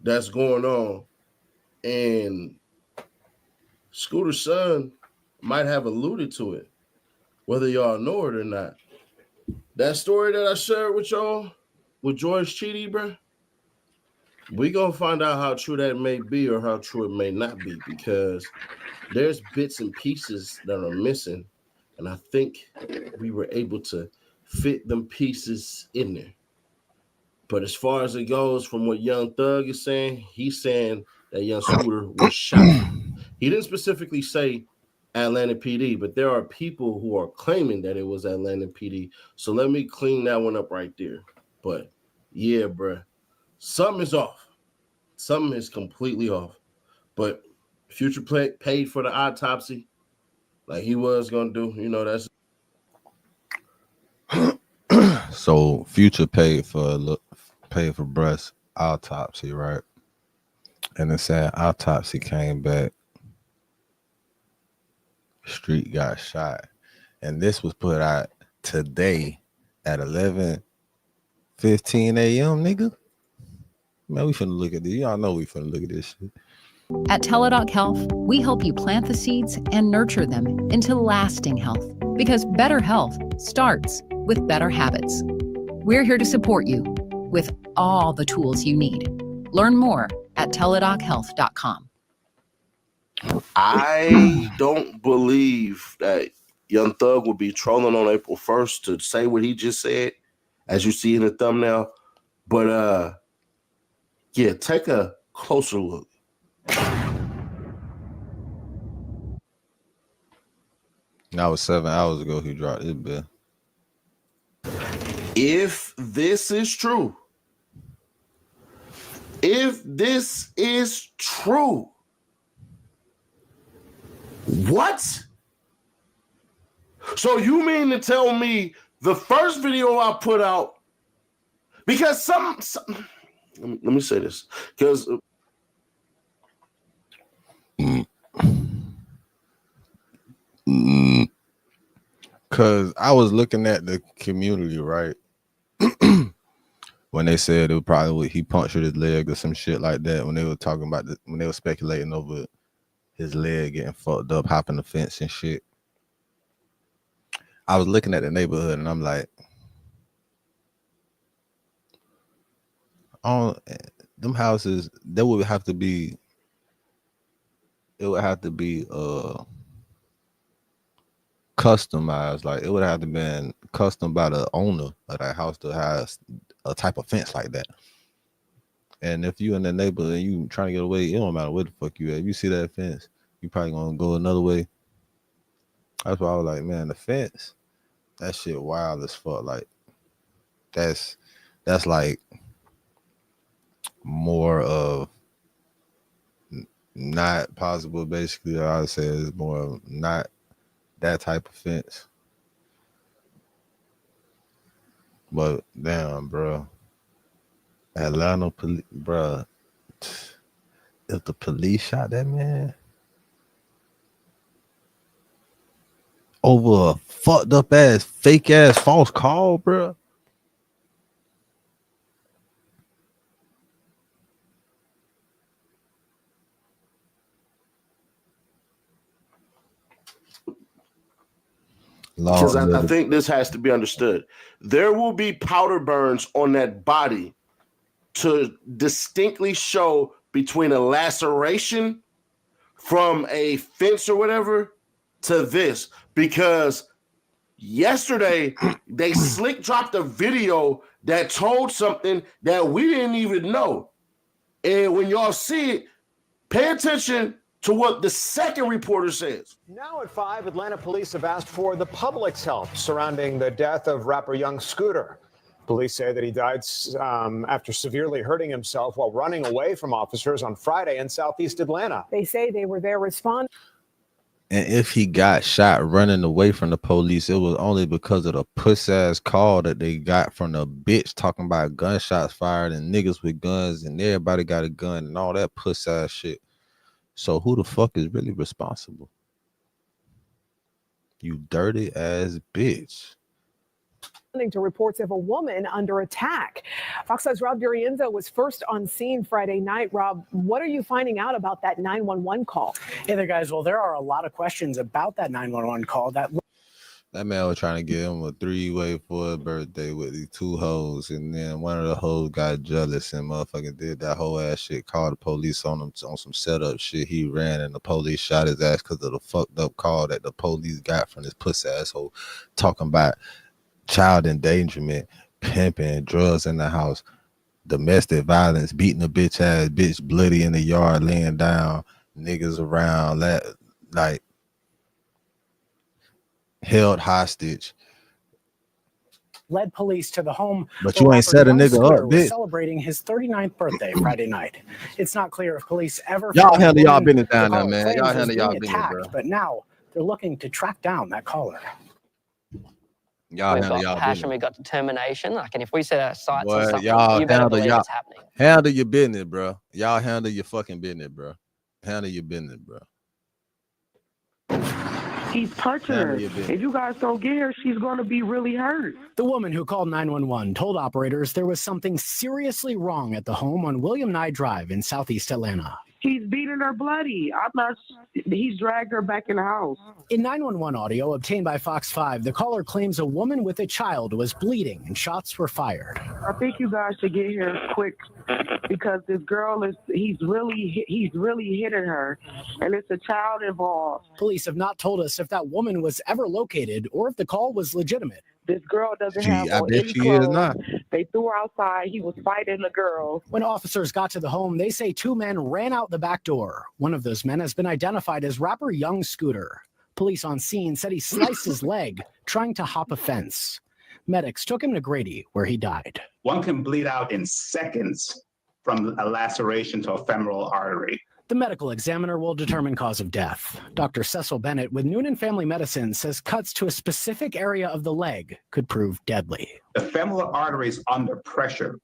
that's going on, and Scooter's son might have alluded to it, whether y'all know it or not. That story that I shared with y'all with George Chidi, bro, we gonna find out how true that may be or how true it may not be, because there's bits and pieces that are missing, and I think we were able to fit them pieces in there. But as far as it goes, from what Young Thug is saying, he's saying that Young Scooter was shot. He didn't specifically say Atlanta PD, but there are people who are claiming that it was Atlanta PD. So let me clean that one up right there. But yeah, bro, something is off. Something is completely off. But Future paid for the autopsy like he was gonna do. You know, that's so Future paid for breast autopsy, right? And it said autopsy came back. Street got shot, and this was put out today at 11:15 a.m. Nigga, man, we finna look at this. Y'all know we finna look at this shit. At Teladoc Health, we help you plant the seeds and nurture them into lasting health, because better health starts with better habits. We're here to support you with all the tools you need. Learn more at teladochealth.com. I don't believe that Young Thug will be trolling on April 1st to say what he just said, as you see in the thumbnail. But yeah, take a closer look. That was 7 hours ago he dropped his bill. If this is true, what? So you mean to tell me the first video I put out, because some let me say this, because Cause I was looking at the community, right? When they said it was probably he punctured his leg or some shit like that, when they were talking about when they were speculating over his leg getting fucked up, hopping the fence and shit. I was looking at the neighborhood and I'm like, on them houses, there would have to be, it would have to be customized. Like it would have to been custom by the owner of that house to have a type of fence like that. And if you in the neighborhood and you trying to get away, it don't matter where the fuck you at. If you see that fence, you probably gonna go another way. That's why I was like, man, the fence, that shit wild as fuck. Like that's like more of not possible. Basically, I would say it's more of not that type of fence. But damn, bro, Atlanta police, bro. If the police shot that man over a fucked up ass, fake ass, false call, bro. Because I think this has to be understood. There will be powder burns on that body to distinctly show between a laceration from a fence or whatever to this. Because yesterday they slick dropped a video that told something that we didn't even know. And when y'all see it, pay attention to what the second reporter says. Now at 5, Atlanta police have asked for the public's help surrounding the death of rapper Young Scooter. Police say that he died after severely hurting himself while running away from officers on Friday in southeast Atlanta. They say they were there responding. And if he got shot running away from the police, it was only because of the puss-ass call that they got from the bitch talking about gunshots fired and niggas with guns and everybody got a gun and all that puss-ass shit. So who the fuck is really responsible? You dirty ass bitch. To reports of a woman under attack. Fox 5's Rob Durienzo was first on scene Friday night. Rob, what are you finding out about that 911 call? Hey there, guys. Well, there are a lot of questions about that 911 call. That man was trying to get him a 3-way for his birthday with these 2 hoes, and then one of the hoes got jealous and motherfucking did that whole ass shit, called the police on him on some setup shit. He ran and the police shot his ass because of the fucked up call that the police got from this pussy asshole talking about child endangerment, pimping, drugs in the house, domestic violence, beating a bitch ass bitch bloody in the yard, laying down, niggas around, like held hostage. Led police to the home. But you ain't set a nigga up, bitch. Celebrating his 39th birthday Friday night. It's not clear if police ever. Y'all handle y'all business down there, man. Y'all handle y'all business, bro. But now they're looking to track down that caller. Y'all we've handle got y'all passion, business. we've got determination. Like, and if we set our sights on Boy, something, y'all you better handle believe y'all it's happening. handle your business, bro. Y'all handle your fucking business, bro. Handle your business, bro. He's touching her. If you guys don't get her, she's going to be really hurt. The woman who called 911 told operators there was something seriously wrong at the home on William Nye Drive in southeast Atlanta. He's beating her bloody. He's dragged her back in the house. In 911 audio obtained by Fox 5, the caller claims a woman with a child was bleeding and shots were fired. I think you guys should get here quick because this girl he's really hitting her, and it's a child involved. Police have not told us if that woman was ever located or if the call was legitimate. This girl doesn't have I on bet any she clothes. is not. They threw her outside. He was fighting the girl. When officers got to the home, they say 2 men ran out the back door. One of those men has been identified as rapper Young Scooter. Police on scene said he sliced his leg trying to hop a fence. Medics took him to Grady, where he died. One can bleed out in seconds from a laceration to a femoral artery. The medical examiner will determine cause of death. Dr. Cecil Bennett with Noonan Family Medicine says cuts to a specific area of the leg could prove deadly. The femoral artery is under pressure,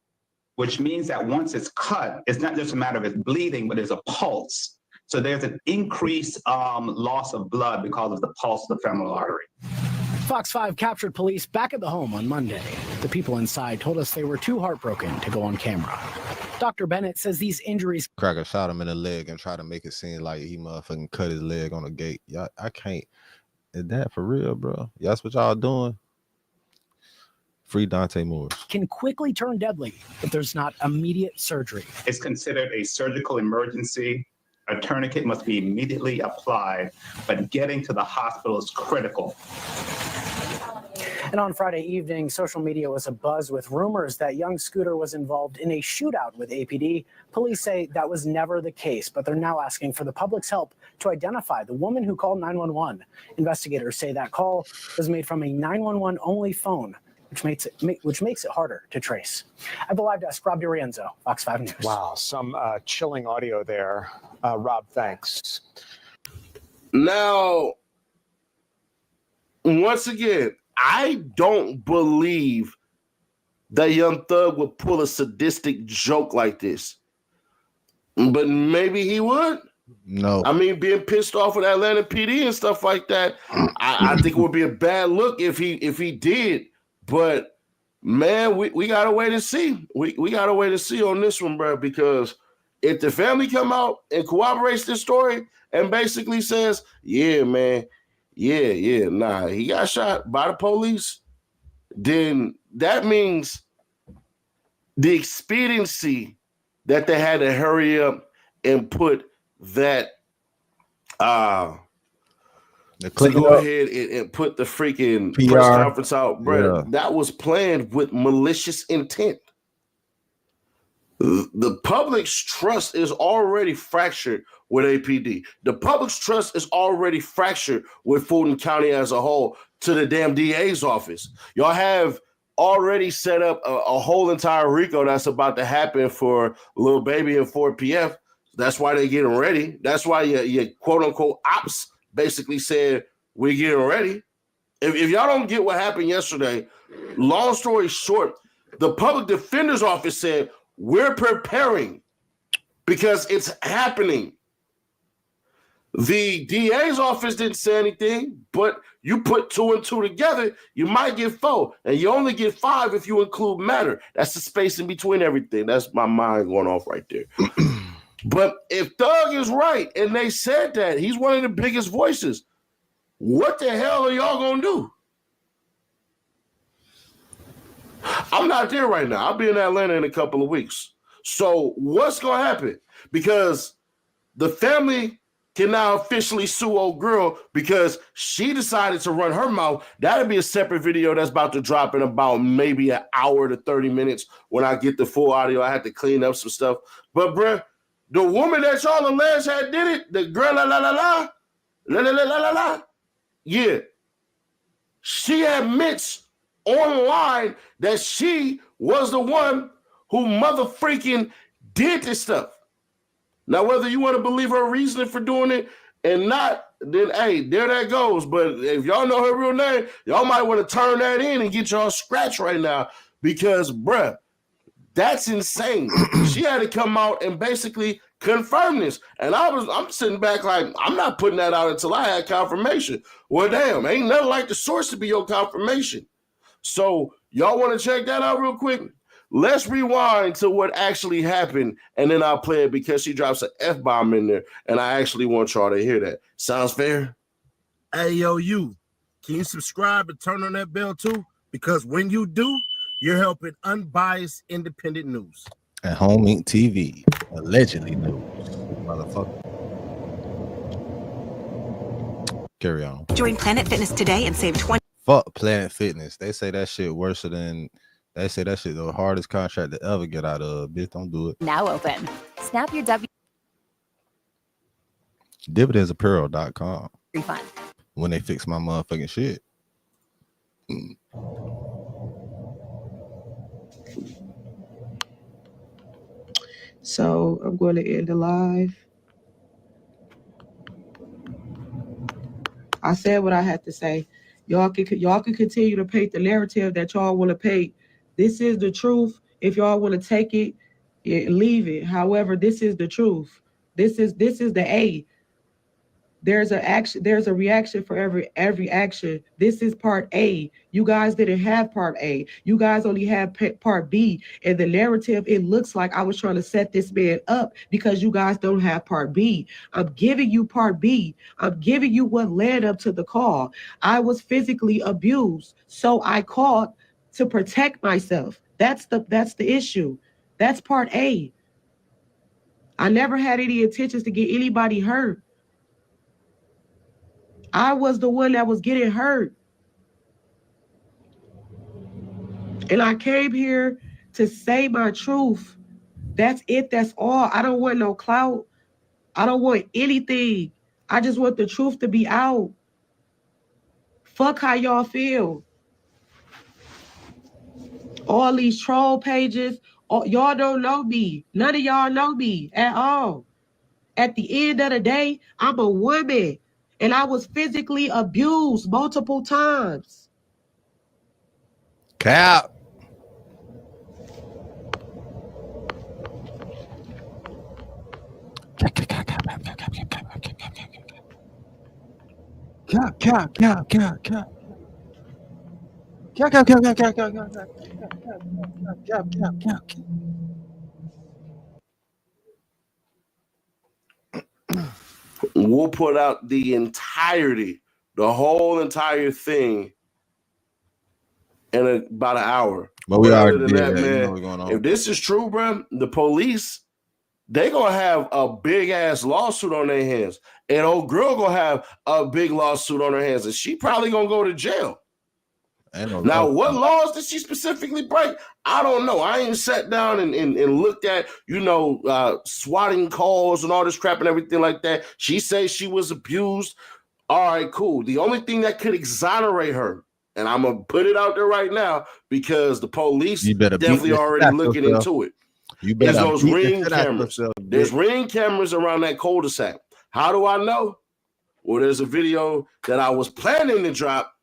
which means that once it's cut, it's not just a matter of it bleeding, but there's a pulse. So there's an increased loss of blood because of the pulse of the femoral artery. Fox 5 captured police back at the home on Monday. The people inside told us they were too heartbroken to go on camera. Dr. Bennett says these injuries. Cracker shot him in the leg and tried to make it seem like he motherfucking cut his leg on a gate. Y'all, I can't. Is that for real, bro? That's what y'all doing? Free Dante Moore. Can quickly turn deadly if there's not immediate surgery. It's considered a surgical emergency. A tourniquet must be immediately applied, but getting to the hospital is critical. And on Friday evening, social media was abuzz with rumors that young Scooter was involved in a shootout with APD. Police say that was never the case, but they're now asking for the public's help to identify the woman who called 911. Investigators say that call was made from a 911 only phone, which makes it harder to trace. At the live desk, Rob DiRienzo, Fox 5 News. Wow, some chilling audio there. Rob, thanks. Now, once again, I don't believe that Young Thug would pull a sadistic joke like this. But maybe he would. No. I mean, being pissed off with Atlanta PD and stuff like that, I think it would be a bad look if he did. But man, we gotta wait and see. We gotta wait and see on this one, bro, because if the family come out and corroborates this story and basically says, yeah, man, nah, he got shot by the police, then that means the expediency that they had to hurry up and put that to go ahead and put the freaking PR press conference out, bro. Yeah. That was planned with malicious intent. The public's trust is already fractured with APD. The public's trust is already fractured with Fulton County as a whole to the damn DA's office. Y'all have already set up a whole entire RICO that's about to happen for Lil Baby and 4PF. That's why they're getting ready. That's why your quote-unquote ops basically said, we're getting ready. If y'all don't get what happened yesterday, long story short, the public defender's office said, we're preparing because it's happening. The DA's office didn't say anything, but you put 2 and 2 together, you might get 4, and you only get 5 if you include matter. That's the space in between everything. That's my mind going off right there. But if Thug is right, and they said that, he's one of the biggest voices, what the hell are y'all going to do? I'm not there right now. I'll be in Atlanta in a couple of weeks. So what's going to happen? Because the family can now officially sue old girl because she decided to run her mouth. That'll be a separate video that's about to drop in about maybe an hour to 30 minutes when I get the full audio. I had to clean up some stuff. But, bruh, the woman that y'all alleged had did it, the girl, yeah, she admits online that she was the one who mother freaking did this stuff. Now, whether you want to believe her reasoning for doing it and not, then hey, there that goes. But if y'all know her real name, y'all might want to turn that in and get y'all scratched right now because, bruh, that's insane. She had to come out and basically confirm this. And I'm sitting back like, I'm not putting that out until I had confirmation. Well, damn, ain't nothing like the source to be your confirmation. So y'all want to check that out real quick? Let's rewind to what actually happened, and then I'll play it because she drops an F-bomb in there, and I actually want y'all to hear that. Sounds fair? Hey, yo, you. Can you subscribe and turn on that bell, too? Because when you do, you're helping unbiased, independent news. At Home Inc. TV, allegedly news. Motherfucker. Carry on. Join Planet Fitness today and save 20. Fuck Planet Fitness. They say that shit worse than... They say that shit the hardest contract to ever get out of. Bitch, don't do it. Now open. Snap your Dividendsapparel.com. refund. When they fix my motherfucking shit. So I'm going to end the live. I said what I had to say. Y'all can continue to paint the narrative that y'all want to paint. This is the truth. If y'all want to take it, leave it. However, this is the truth. This is the A. There's a reaction for every action. This is part A. You guys didn't have part A. You guys only had part B. And the narrative, it looks like I was trying to set this man up because you guys don't have part B. I'm giving you part B. I'm giving you what led up to the call. I was physically abused, so I called to protect myself. That's the issue. That's part A. I never had any intentions to get anybody hurt. I was the one that was getting hurt. And I came here to say my truth. That's it. That's all. I don't want no clout. I don't want anything. I just want the truth to be out. Fuck how y'all feel. All these troll pages, y'all don't know me. None of y'all know me at all. At the end of the day, I'm a woman. And I was physically abused multiple times. Cap. We'll put out the entirety, the whole entire thing in about an hour. But we already did that, that. man, You know what's going on. If this is true, bro, the police, they gonna have a big ass lawsuit on their hands. And old girl gonna have a big lawsuit on her hands, and she probably gonna go to jail. Now, what laws did she specifically break? I don't know. I ain't sat down and looked at, swatting calls and all this crap and everything like that. She says she was abused. All right, cool. The only thing that could exonerate her, and I'm going to put it out there right now because the police definitely already looking into it. There's those ring cameras. There's ring cameras around that cul-de-sac. How do I know? Well, there's a video that I was planning to drop,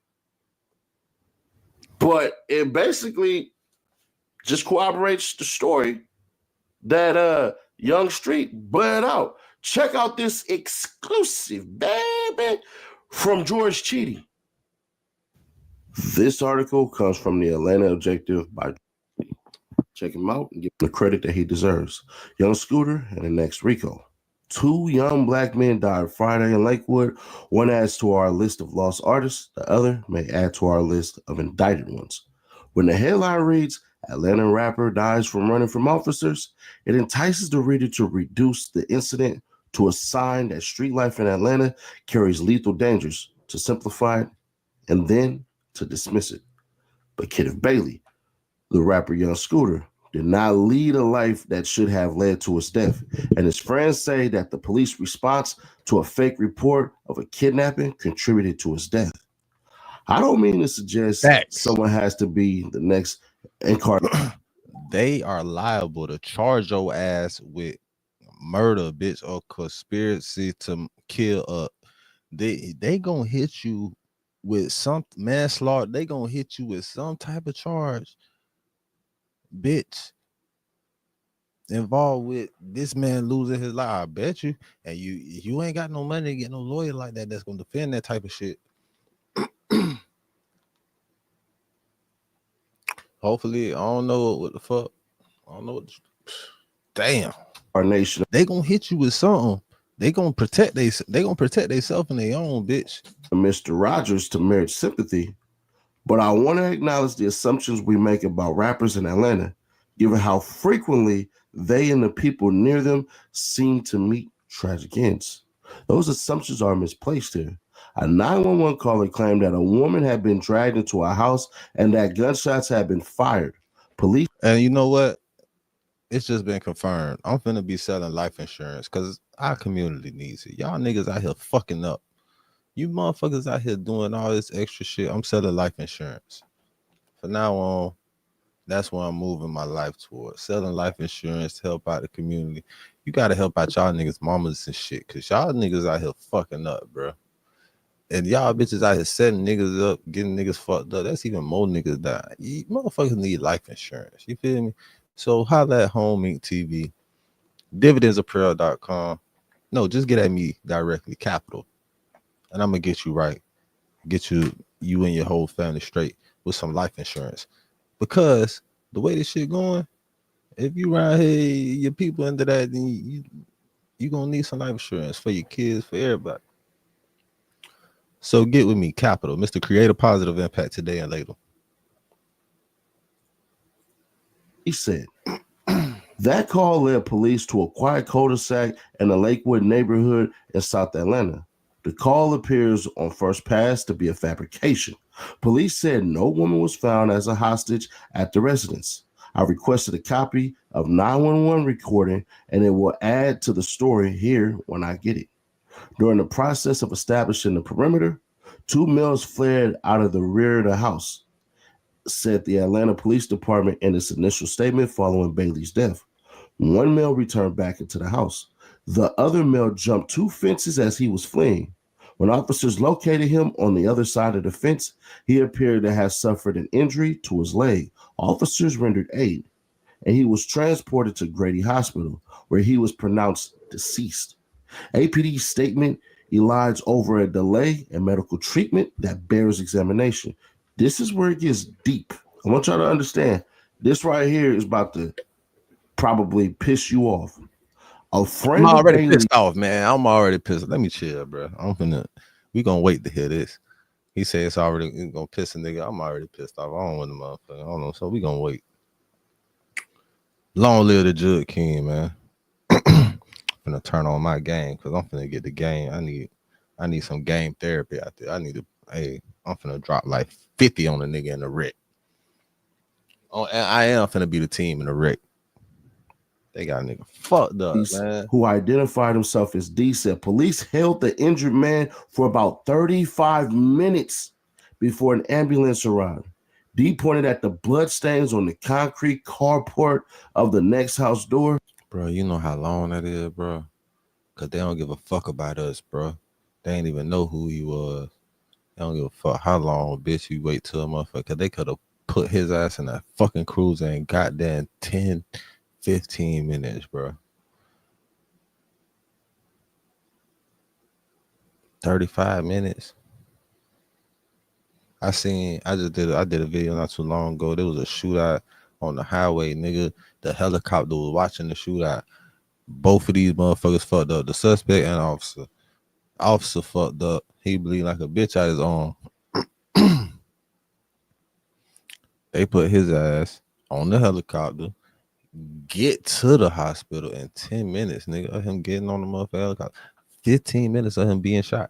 but it basically just corroborates the story that Young Street bled out. Check out this exclusive, baby, from George Cheedy. This article comes from the Atlanta Objective by check him out and give him the credit that he deserves. Young Scooter and the next Rico. 2 young black men died Friday in Lakewood. One adds to our list of lost artists. The other may add to our list of indicted ones. When the headline reads, Atlanta rapper dies from running from officers, it entices the reader to reduce the incident to a sign that street life in Atlanta carries lethal dangers, to simplify it, and then to dismiss it. But Kenneth Bailey, the rapper Young Scooter, did not lead a life that should have led to his death. And his friends say that the police response to a fake report of a kidnapping contributed to his death. I don't mean to suggest someone has to be the next incarnate. They are liable to charge your ass with murder, bitch, or conspiracy to kill. They gonna hit you with some manslaughter. They gonna hit you with some type of charge, bitch, involved with this man losing his life. I bet you. And you ain't got no money to get no lawyer like that that's gonna defend that type of shit. Hopefully, I don't know what the fuck. I don't know what. Damn. Our nation. They gonna hit you with something. They gonna protect themselves and their own, bitch. Mr. Rogers to merit sympathy, but I want to acknowledge the assumptions we make about rappers in Atlanta, given how frequently they and the people near them seem to meet tragic ends. Those assumptions are misplaced here. A 911 caller claimed that a woman had been dragged into a house and that gunshots had been fired. Police. And you know what? It's just been confirmed. I'm finna be selling life insurance because our community needs it. Y'all niggas out here fucking up. You motherfuckers out here doing all this extra shit. I'm selling life insurance. From now on, that's what I'm moving my life towards. Selling life insurance to help out the community. You gotta help out y'all niggas, mamas and shit, because y'all niggas out here fucking up, bro. And y'all bitches out here setting niggas up, getting niggas fucked up. That's even more niggas die. You motherfuckers need life insurance. You feel me? So holla at Home Inc. TV, dividendsapparel.com. No, just get at me directly, Capital. and I'm gonna get you right, get you and your whole family straight with some life insurance. Because the way this shit going, if you around here, your people into that, then you gonna need some life insurance for your kids, for everybody. So get with me, Capital, Mr. Create a Positive Impact today and later. He said, that call led police to a quiet cul-de-sac in the Lakewood neighborhood in South Atlanta. The call appears on first pass to be a fabrication. Police said no woman was found as a hostage at the residence. I requested a copy of 911 recording, and it will add to the story here when I get it. During the process of establishing the perimeter, 2 males fled out of the rear of the house, said the Atlanta Police Department in its initial statement following Bailey's death. 1 male returned back into the house. The other male jumped 2 fences as he was fleeing. When officers located him on the other side of the fence, he appeared to have suffered an injury to his leg. Officers rendered aid, and he was transported to Grady Hospital, where he was pronounced deceased. APD's statement elides over a delay in medical treatment that bears examination. This is where it gets deep. I want y'all to understand, this right here is about to probably piss you off. A friend I'm already of Bailey, pissed off, man. I'm already pissed. Let me chill, bro. We gonna wait to hear this. He said it's gonna piss a nigga. I'm already pissed off. I don't want the motherfucker. I don't know. So we gonna wait. Long live the Judge King, man. I'm finna turn on my game because I'm finna get the game. I need some game therapy out there. I'm finna drop like 50 on a nigga in the wreck. Oh, and I am finna be the team in the wreck. They got a nigga fucked up, man. Who identified himself as D, said police held the injured man for about 35 minutes before an ambulance arrived. D pointed at the bloodstains on the concrete carport of the next house door. Bro, you know how long that is, bro? Because they don't give a fuck about us, bro. They ain't even know who he was. They don't give a fuck how long, bitch, you wait till a motherfucker. They could have put his ass in that fucking cruiser in goddamn 10, 15 minutes, bro. 35 minutes. I did a video not too long ago. There was a shootout on the highway, nigga. The helicopter was watching the shootout. Both of these motherfuckers fucked up. The suspect and officer. Officer fucked up. He bleed like a bitch out his arm. They put his ass on the helicopter, get to the hospital in 10 minutes, nigga, of him getting on the motherfucker helicopter. 15 minutes of him being shot.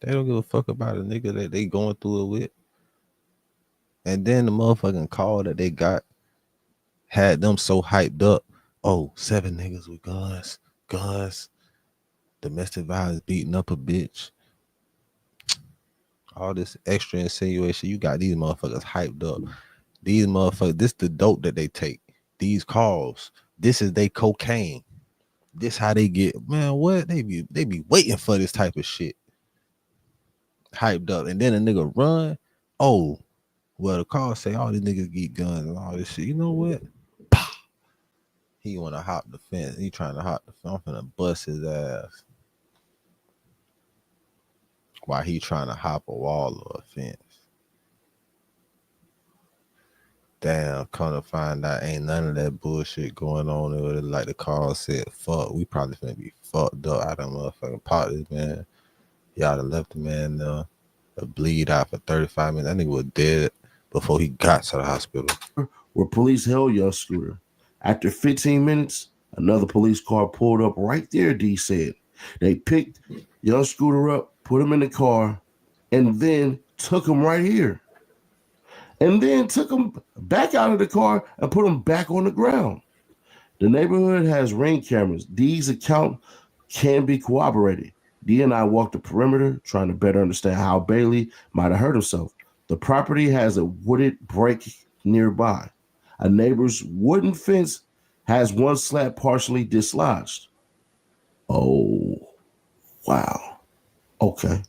They don't give a fuck about a nigga that they going through it with. And then the motherfucking call that they got had them so hyped up. Oh, 7 niggas with guns, domestic violence, beating up a bitch. All this extra insinuation. You got these motherfuckers hyped up. These motherfuckers, this the dope that they take. These calls. This is they cocaine. This how they get, man, what? They be waiting for this type of shit. Hyped up. And then a nigga run. Oh, well, the call say all these niggas get guns and all this shit. You know what? He want to hop the fence. He trying to hop the fence. I'm finna bust his ass. While he trying to hop a wall or a fence. Damn, come to find out ain't none of that bullshit going on. Like the call said, fuck, we probably finna be fucked up out of motherfucking parties, man. Y'all done left the man to bleed out for 35 minutes. That nigga was dead before he got to the hospital. Where police held young Scooter. After 15 minutes, another police car pulled up right there, D said. They picked young Scooter up, put him in the car, and then took him right here. And then took him back out of the car and put him back on the ground. The neighborhood has Ring cameras. D's account can be corroborated. D and I walked the perimeter trying to better understand how Bailey might have hurt himself. The property has a wooded break nearby. A neighbor's wooden fence has one slat partially dislodged. Oh, wow. Okay.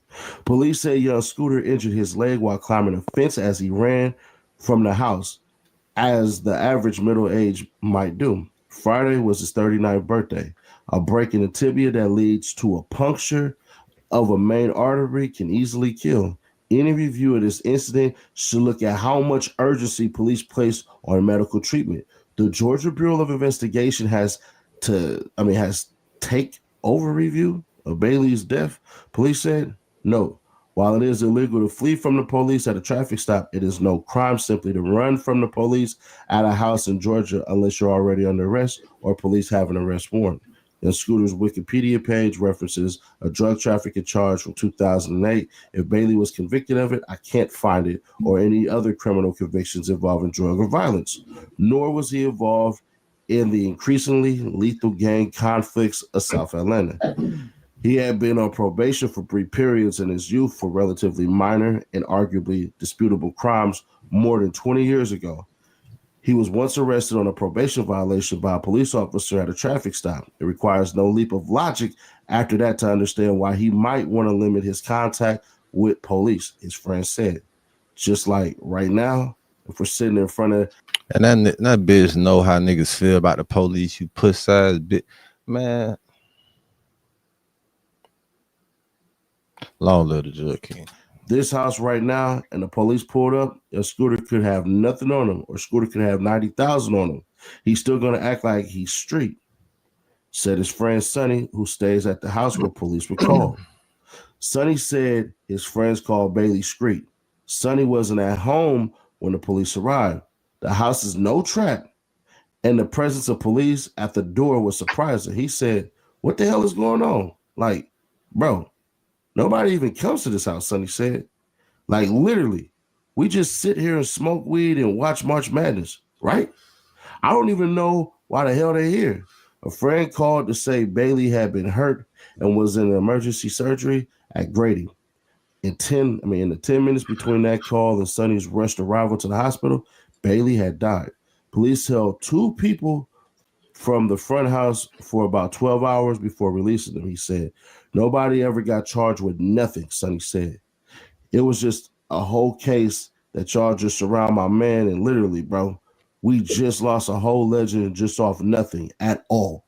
Police say young Scooter injured his leg while climbing a fence as he ran from the house, as the average middle age might do. Friday was his 39th birthday. A break in the tibia that leads to a puncture of a main artery can easily kill. Any review of this incident should look at how much urgency police place on medical treatment. The Georgia Bureau of Investigation has take over review of Bailey's death. Police said no. While it is illegal to flee from the police at a traffic stop, it is no crime simply to run from the police at a house in Georgia unless you're already under arrest or police have an arrest warrant. And Scooter's Wikipedia page references a drug trafficking charge from 2008. If Bailey was convicted of it, I can't find it, or any other criminal convictions involving drug or violence. Nor was he involved in the increasingly lethal gang conflicts of South Atlanta. He had been on probation for brief periods in his youth for relatively minor and arguably disputable crimes more than 20 years ago. He was once arrested on a probation violation by a police officer at a traffic stop. It requires no leap of logic after that to understand why he might want to limit his contact with police, his friend said. Just like right now, if we're sitting in front of... And that bitch know how niggas feel about the police, you puss-ass bitch. Man. Long live the Drug King. This house right now, and the police pulled up, a Scooter could have nothing on him, or Scooter could have 90,000 on him. He's still going to act like he's street, said his friend Sonny, who stays at the house where police were called. Sonny said his friends called Bailey street. Sonny wasn't at home when the police arrived. The house is no trap, and the presence of police at the door was surprising. He said, "What the hell is going on? Like, bro, nobody even comes to this house," Sonny said. Like, literally, we just sit here and smoke weed and watch March Madness, right? I don't even know why the hell they're here. A friend called to say Bailey had been hurt and was in emergency surgery at Grady. In the 10 minutes between that call and Sonny's rushed arrival to the hospital, Bailey had died. Police held 2 people from the front house for about 12 hours before releasing them, he said. Nobody ever got charged with nothing, Sonny said. It was just a whole case that y'all just surround my man, and literally, bro, we just lost a whole legend just off nothing at all.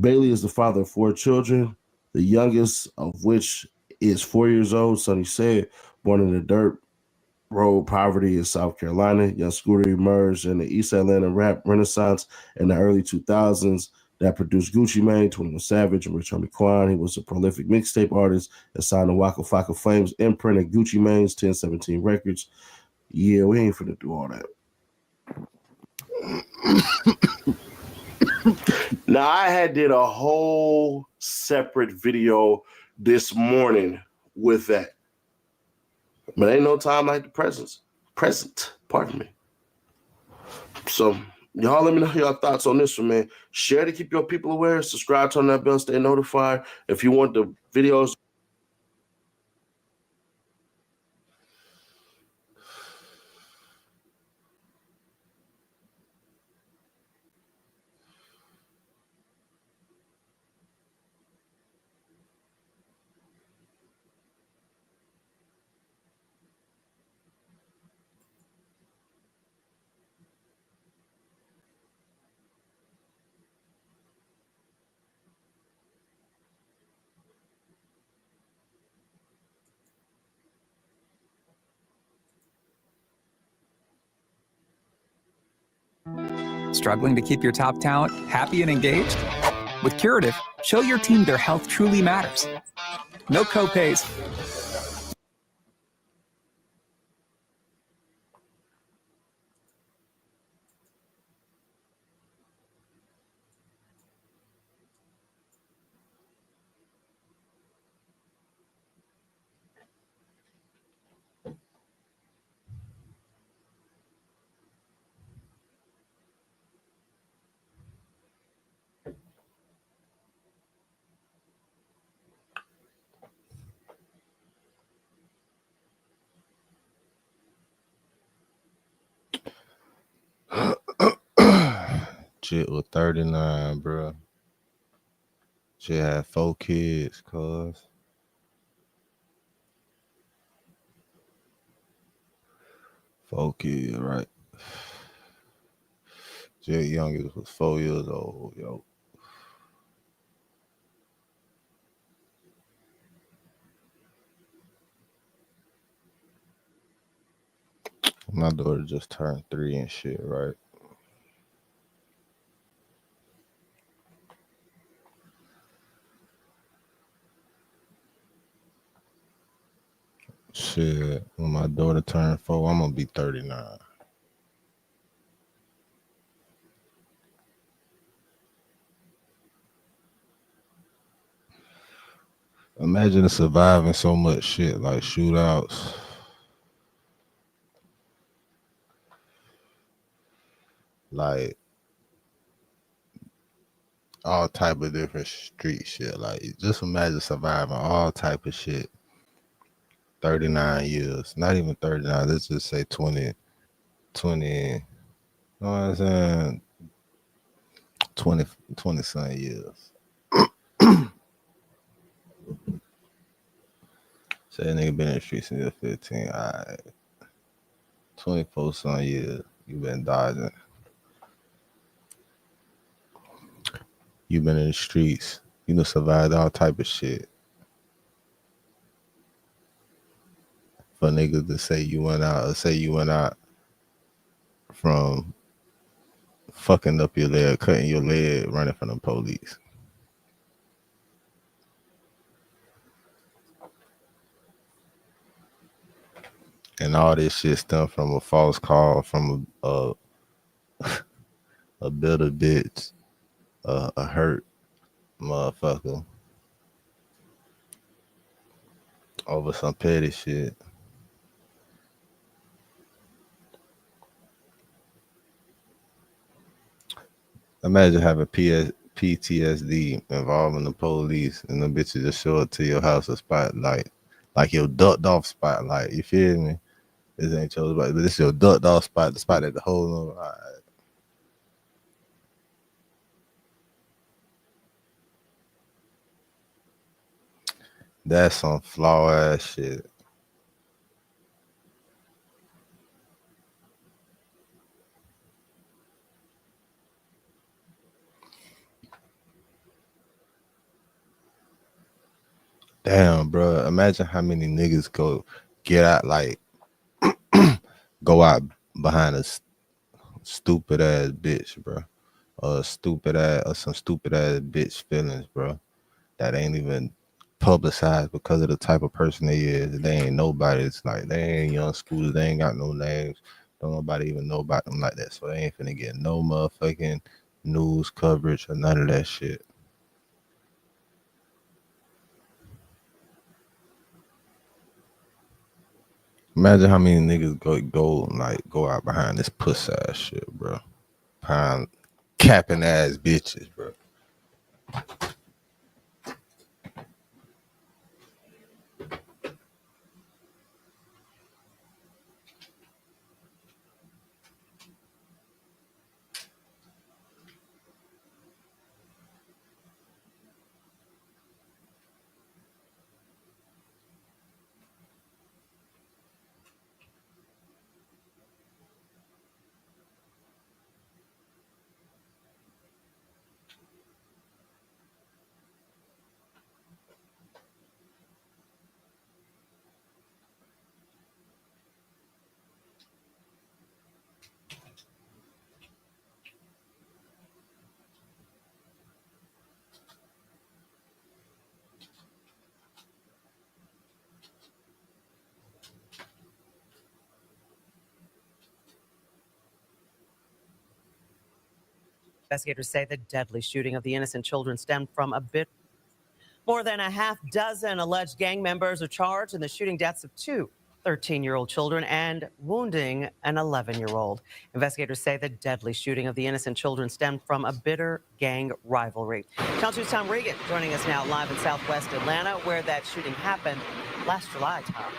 Bailey is the father of 4 children, the youngest of which is 4 years old, Sonny said, born in the dirt road poverty in South Carolina. Young Scooter emerged in the East Atlanta rap renaissance in the early 2000s that produced Gucci Mane, 21 Savage, and Rich Homie Quan. He was a prolific mixtape artist and signed to Waka Flocka Flame's imprint of Gucci Mane's 1017 Records. Yeah, we ain't finna do all that. Now, I had did a whole separate video this morning with that. But ain't no time like the present, pardon me. So, y'all let me know your thoughts on this one, man. Share to keep your people aware. Subscribe, turn that bell, stay notified. If you want the videos... Struggling to keep your top talent happy and engaged? With Curative, show your team their health truly matters. No co-pays. Shit was 39, bro. She had 4 kids, cuz. 4 kids, right? Jay youngest was 4 years old, yo. My daughter just turned 3 and shit, right? Shit, when my daughter turned 4, I'm gonna be 39. Imagine surviving so much shit like shootouts, like all type of different street shit. Like just imagine surviving all type of shit. 39 years, not even 39. Let's just say 20. You know what I'm saying? 20 some years. Say a nigga been in the streets since he was 15. All right. 24 some years. You been dodging. You been in the streets. You done survived all type of shit. For niggas to say you went out, or say you went out from fucking up your leg, cutting your leg, running from the police. And all this shit stemmed from a false call from a bitter bitch, a hurt motherfucker over some petty shit. Imagine having PTSD involving the police and the bitches just show up to your house a spotlight, like your ducked off spotlight. You feel me? This ain't your spot, but this your ducked off spot, the spot at the whole. All right. That's some flaw ass shit. Damn, bro. Imagine how many niggas go get out, like, go out behind a stupid ass bitch, bro. Or stupid ass, or some stupid ass bitch feelings, bro. That ain't even publicized because of the type of person they is. They ain't nobody. It's like they ain't young schoolers. They ain't got no names. Don't nobody even know about them like that. So they ain't finna get no motherfucking news coverage or none of that shit. Imagine how many niggas go out behind this puss ass shit, bro. Behind capping ass bitches, bro. Investigators say the deadly shooting of the innocent children stemmed from a bit. More than a half dozen alleged gang members are charged in the shooting deaths of 2 13-year-old children and wounding an 11-year-old. Investigators say the deadly shooting of the innocent children stemmed from a bitter gang rivalry. Channel 2's Tom Regan joining us now live in Southwest Atlanta, where that shooting happened last July, Tom.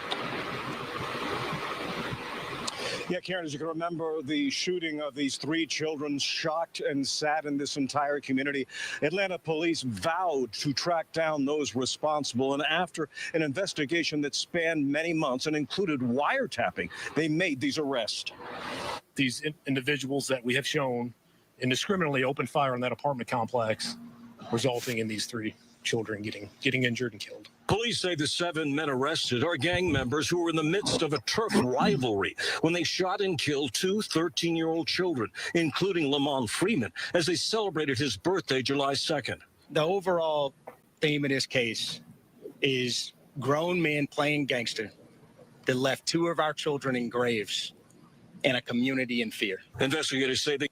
Yeah, Karen, as you can remember, the shooting of these 3 children shocked and saddened this entire community. Atlanta police vowed to track down those responsible, and after an investigation that spanned many months and included wiretapping, they made these arrests. These individuals that we have shown indiscriminately opened fire on that apartment complex, resulting in these 3 children getting injured and killed. Police say the 7 men arrested are gang members who were in the midst of a turf rivalry when they shot and killed 2 13-year-old children, including Lamont Freeman, as they celebrated his birthday July 2nd. The overall theme of this case is grown men playing gangster that left 2 of our children in graves and a community in fear. Investigators say they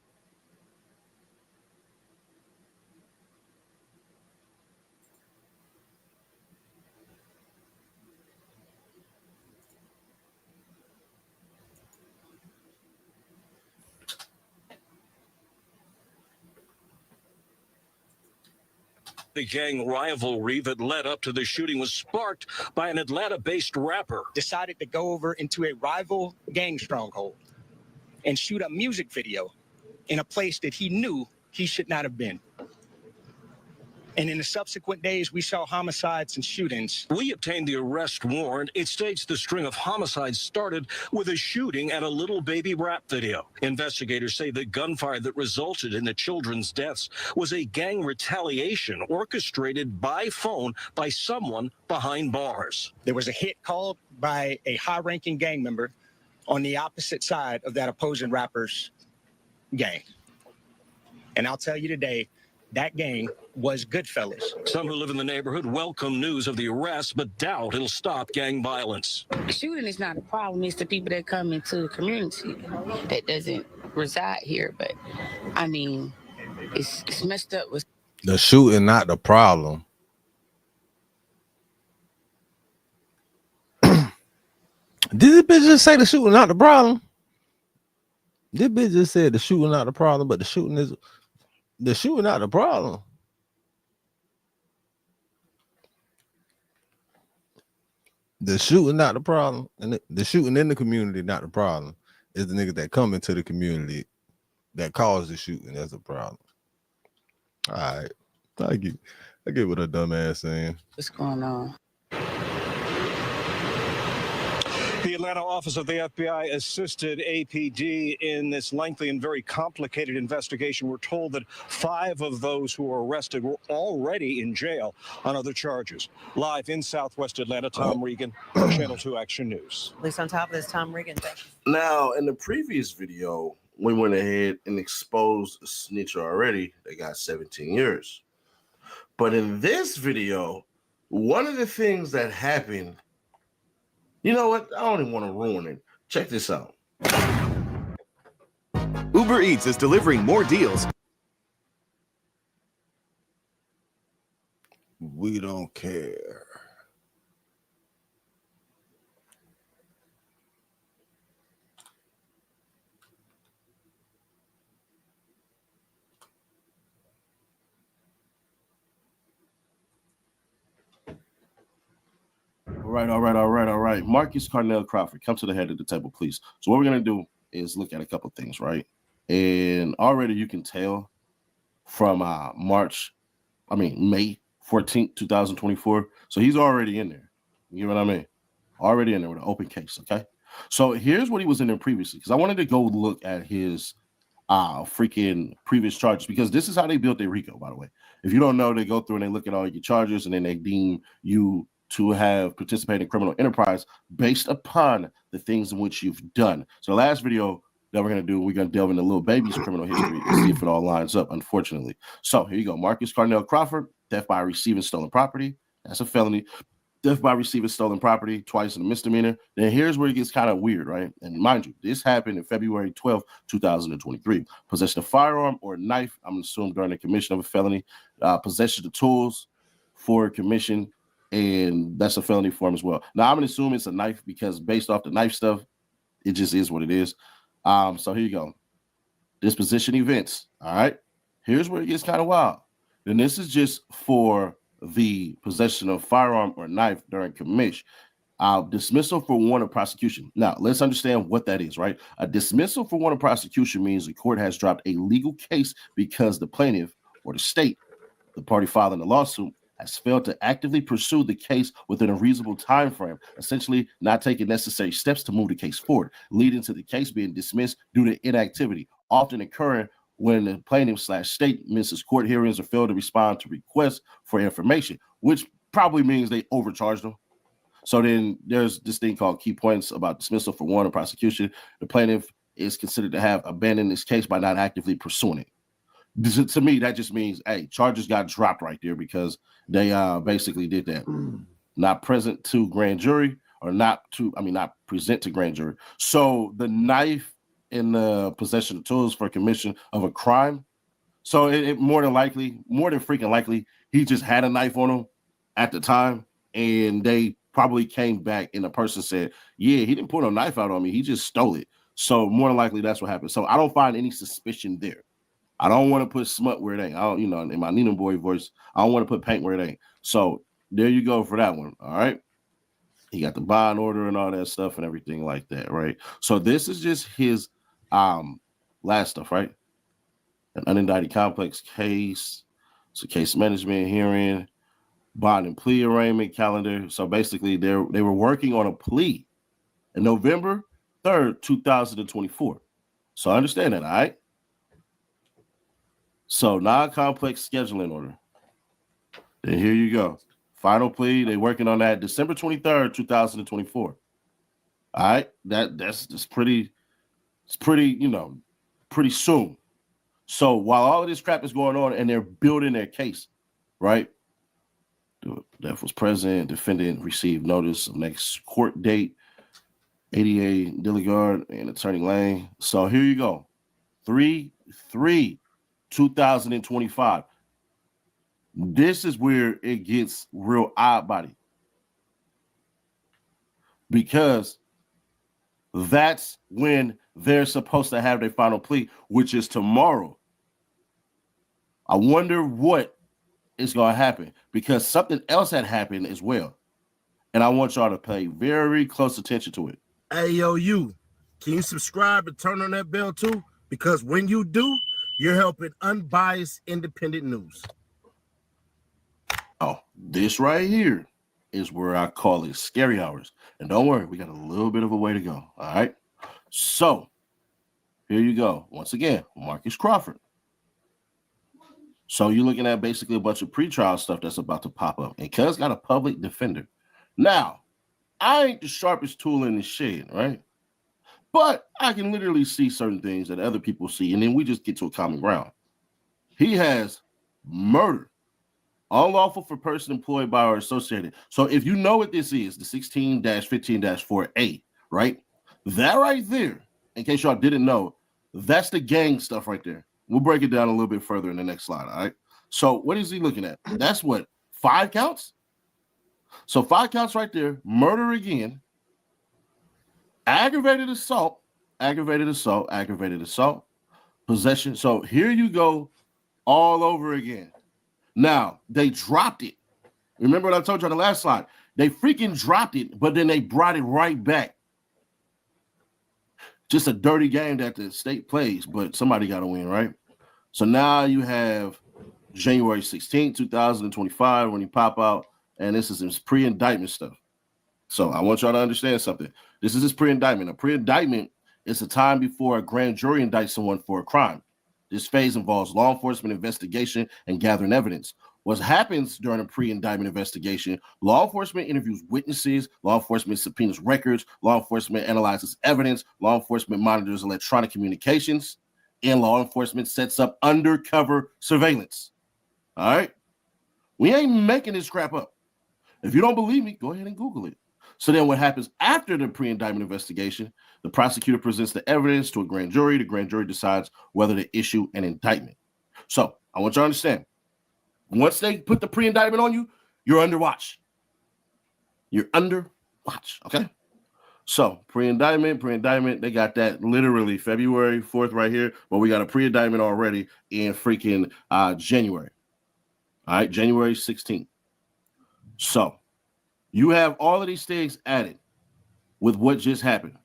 The gang rivalry that led up to the shooting was sparked by an Atlanta-based rapper. Decided to go over into a rival gang stronghold and shoot a music video in a place that he knew he should not have been. And in the subsequent days, we saw homicides and shootings. We obtained the arrest warrant. It states the string of homicides started with a shooting at a little baby rap video. Investigators say the gunfire that resulted in the children's deaths was a gang retaliation orchestrated by phone by someone behind bars. There was a hit called by a high-ranking gang member on the opposite side of that opposing rapper's gang. And I'll tell you today, that gang was Goodfellas. Some who live in the neighborhood welcome news of the arrest, but doubt it'll stop gang violence. Shooting is not a problem. It's the people that come into the community that doesn't reside here. But, I mean, it's messed up with The shooting not the problem. Did this bitch just say the shooting not the problem? This bitch just said the shooting not the problem, but the shooting not the problem. The shooting not the problem, and the shooting in the community not the problem. It's the niggas that come into the community that cause the shooting. That's the problem. All right, I get what a dumbass saying. what's going on. The Atlanta office of the FBI assisted APD in this lengthy and very complicated investigation. We're told that 5 of those who were arrested were already in jail on other charges. Live in Southwest Atlanta, Tom Regan, Channel 2 Action News. At least on top of this, Tom Regan. Thank you. Now, in the previous video, we went ahead and exposed a snitcher already. They got 17 years. But in this video, one of the things that happened, you know what? I don't even want to ruin it. Check this out. Uber Eats is delivering more deals. We don't care. All right. Marcus Carnell Crawford, come to the head of the table, please. So what we're going to do is look at a couple things, right? And already you can tell from May 14th, 2024. So he's already in there. You know what I mean? Already in there with an open case, okay? So here's what he was in there previously, because I wanted to go look at his freaking previous charges, because this is how they built their RICO, by the way. If you don't know, they go through and they look at all your charges, and then they deem you to have participated in criminal enterprise based upon the things in which you've done. So the last video that we're going to do, we're going to delve into Lil Baby's criminal history and see if it all lines up, unfortunately. So here you go. Marcus Carnell Crawford, theft by receiving stolen property. That's a felony. Theft by receiving stolen property, twice in a misdemeanor. Then here's where it gets kind of weird, right? And mind you, this happened in February 12th, 2023. Possession of firearm or knife, I'm assuming during the commission of a felony. Possession of tools for commission, and that's a felony form as well. Now, I'm going to assume it's a knife because based off the knife stuff, it just is what it is. So here you go. Disposition events. All right. Here's where it gets kind of wild. And this is just for the possession of firearm or knife during commission. Dismissal for warrant of prosecution. Now, let's understand what that is, right? A dismissal for warrant of prosecution means the court has dropped a legal case because the plaintiff or the state, the party filing the lawsuit, has failed to actively pursue the case within a reasonable time frame, essentially not taking necessary steps to move the case forward, leading to the case being dismissed due to inactivity, often occurring when the plaintiff/state misses court hearings or fail to respond to requests for information, which probably means they overcharged them. So then there's this thing called key points about dismissal for warrant of prosecution. The plaintiff is considered to have abandoned this case by not actively pursuing it. To me, that just means, hey, charges got dropped right there because they basically did that. Not present to grand jury or not present to grand jury. So the knife in the possession of tools for commission of a crime. So it more than freaking likely, he just had a knife on him at the time, and they probably came back and the person said, yeah, he didn't put a knife out on me. He just stole it. So more than likely that's what happened. So I don't find any suspicion there. I don't want to put smut where it ain't. I don't, in my Nina Boy voice, I don't want to put paint where it ain't. So there you go for that one. All right. He got the bond order and all that stuff and everything like that. Right. So this is just his last stuff, right? An unindicted complex case. It's a case management hearing, bond and plea arraignment calendar. So basically they were working on a plea in November 3rd, 2024. So understand that, all right? So non-complex scheduling order. Then here you go. Final plea. They're working on that December 23rd, 2024. All right. That's pretty, pretty soon. So while all of this crap is going on and they're building their case, right? The death was present. Defendant received notice of next court date. ADA Dilligard and Attorney Lane. So here you go. 3/3/2025. This is where it gets real odd body. Because that's when they're supposed to have their final plea, which is tomorrow. I wonder what is going to happen because something else had happened as well. And I want y'all to pay very close attention to it. Hey, yo, can you subscribe and turn on that bell too? Because when you do, you're helping unbiased independent news. Oh, this right here is where I call it scary hours. And don't worry, we got a little bit of a way to go. All right. So here you go. Once again, Marcus Crawford. So you're looking at basically a bunch of pretrial stuff that's about to pop up. And Cuz got a public defender. Now, I ain't the sharpest tool in the shed, right? But I can literally see certain things that other people see, and then we just get to a common ground. He has murder, unlawful for person employed by or associated. So if you know what this is, the 16-15-4A, right? That right there, in case y'all didn't know, that's the gang stuff right there. We'll break it down a little bit further in the next slide, all right? So what is he looking at? That's what, 5 counts? So 5 counts right there, murder again, aggravated assault, possession. So here you go all over again. Now, they dropped it. Remember what I told you on the last slide? They freaking dropped it, but then they brought it right back. Just a dirty game that the state plays, but somebody got to win, right? So now you have January 16, 2025 when he pop out, and this is his pre-indictment stuff. So I want y'all to understand something. This is his pre-indictment. A pre-indictment is a time before a grand jury indicts someone for a crime. This phase involves law enforcement investigation and gathering evidence. What happens during a pre-indictment investigation, law enforcement interviews witnesses, law enforcement subpoenas records, law enforcement analyzes evidence, law enforcement monitors electronic communications, and law enforcement sets up undercover surveillance. All right? We ain't making this crap up. If you don't believe me, go ahead and Google it. So then what happens after the pre-indictment investigation, the prosecutor presents the evidence to a grand jury. The grand jury decides whether to issue an indictment. So I want you to understand, once they put the pre-indictment on you, you're under watch. You're under watch, okay? So pre-indictment, they got that literally February 4th right here, but we got a pre-indictment already in freaking January. All right, January 16th. So you have all of these things added with what just happened.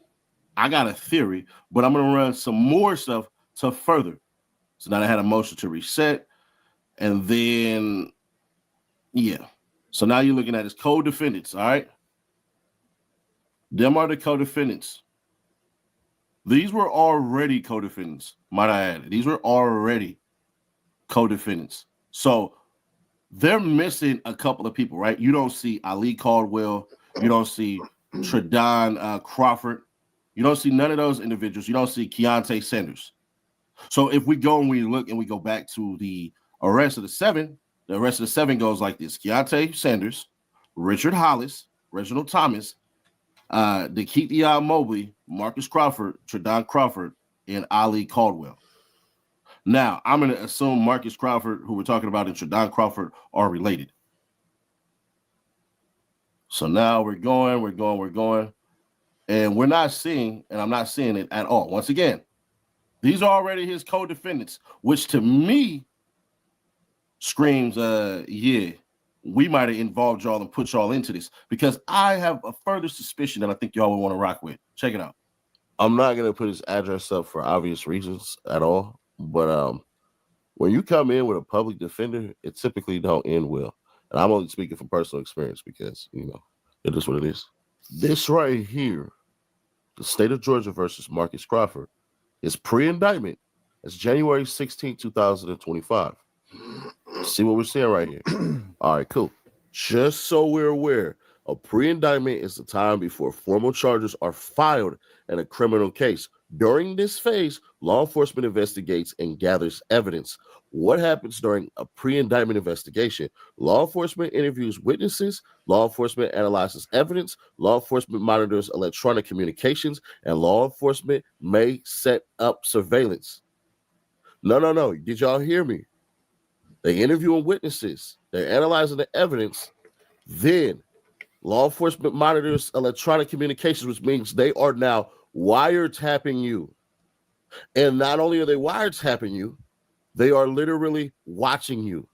I got a theory, but I'm going to run some more stuff to further. So now I had a motion to reset. And then, yeah. So now you're looking at his co-defendants, all right? Them are the co-defendants. These were already co-defendants, might I add. These were already co-defendants. So they're missing a couple of people, right? You don't see Ali Caldwell. You don't see Tredon Crawford. You don't see none of those individuals. You don't see Keontae Sanders. So if we go and we look and we go back to the arrest of the seven goes like this: Keontae Sanders, Richard Hollis, Reginald Thomas, Dekeithia Mobley, Marcus Crawford, Tredon Crawford, and Ali Caldwell. Now, I'm going to assume Marcus Crawford, who we're talking about, and Tredon Crawford are related. So now we're going, and we're not seeing, and I'm not seeing it at all. Once again, these are already his co-defendants, which to me screams, yeah, we might have involved y'all and put y'all into this, because I have a further suspicion that I think y'all would want to rock with. Check it out. I'm not going to put his address up for obvious reasons at all, but when you come in with a public defender, it typically don't end well. And I'm only speaking from personal experience because, you know, it is what it is. This right here, the state of Georgia versus Marcus Crawford, is pre-indictment. It's January 16, 2025. See what we're seeing right here? All right, cool. Just so we're aware, a pre-indictment is the time before formal charges are filed in a criminal case. During this phase, law enforcement investigates and gathers evidence. What happens during a pre-indictment investigation? Law enforcement interviews witnesses, law enforcement analyzes evidence, law enforcement monitors electronic communications, and law enforcement may set up surveillance. No. Did y'all hear me? They interviewing witnesses. They're analyzing the evidence. Then law enforcement monitors electronic communications, which means they are now wiretapping you. And not only are they wiretapping you, they are literally watching you.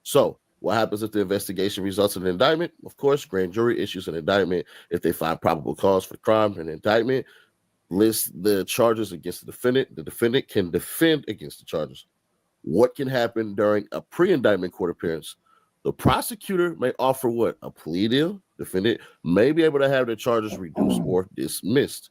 So what happens if the investigation results in an indictment? Of course, grand jury issues an indictment. If they find probable cause for crime, an indictment lists the charges against the defendant. The defendant can defend against the charges. What can happen during a pre-indictment court appearance? The prosecutor may offer what? A plea deal. Defendant may be able to have their charges reduced or dismissed.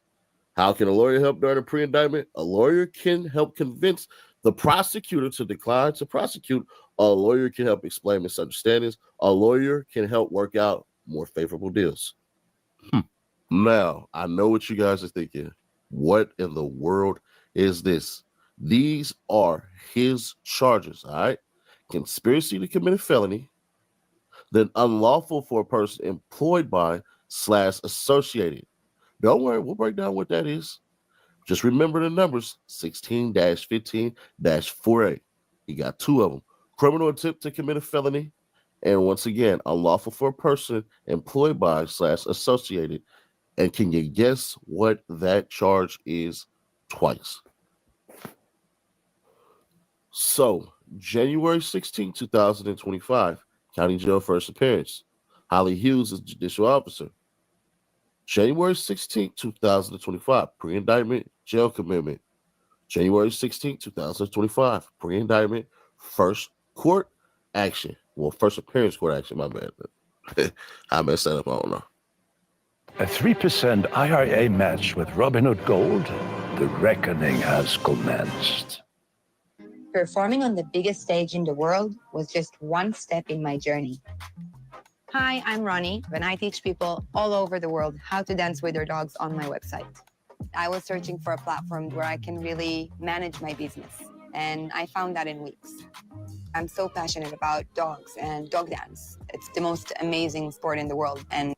How can a lawyer help during a pre-indictment? A lawyer can help convince the prosecutor to decline to prosecute. A lawyer can help explain misunderstandings. A lawyer can help work out more favorable deals. Now, I know what you guys are thinking. What in the world is this? These are his charges, all right? Conspiracy to commit a felony, then unlawful for a person employed by / associated. Don't worry, we'll break down what that is. Just remember the numbers, 16-15-4A. He got two of them. Criminal attempt to commit a felony, and once again, unlawful for a person employed by / associated. And can you guess what that charge is twice? So, January 16, 2025, county jail first appearance. Holly Hughes is judicial officer. January 16, 2025, pre-indictment jail commitment. January 16, 2025, pre-indictment first court action. Well, first appearance court action, my bad. I messed that up, I don't know. A 3% IRA match with Robinhood Gold. The reckoning has commenced. Performing on the biggest stage in the world was just one step in my journey. Hi, I'm Ronnie, and I teach people all over the world how to dance with their dogs on my website. I was searching for a platform where I can really manage my business, and I found that in weeks. I'm so passionate about dogs and dog dance. It's the most amazing sport in the world. And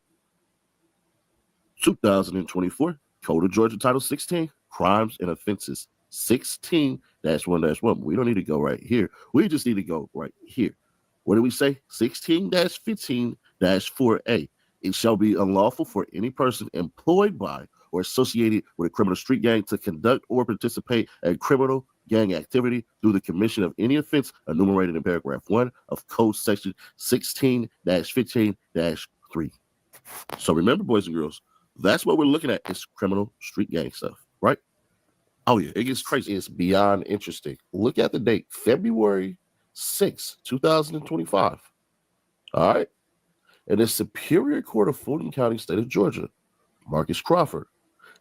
2024, Code of Georgia Title 16, Crimes and Offenses 16-1-1. We don't need to go right here. We just need to go right here. What do we say? 16-15-4A. It shall be unlawful for any person employed by or associated with a criminal street gang to conduct or participate in criminal gang activity through the commission of any offense enumerated in paragraph 1 of Code Section 16-15-3. So remember, boys and girls, that's what we're looking at is criminal street gang stuff, right? Oh, yeah, it gets crazy. It's beyond interesting. Look at the date, February 6, 2025. All right. In the Superior Court of Fulton County, state of Georgia, Marcus Crawford,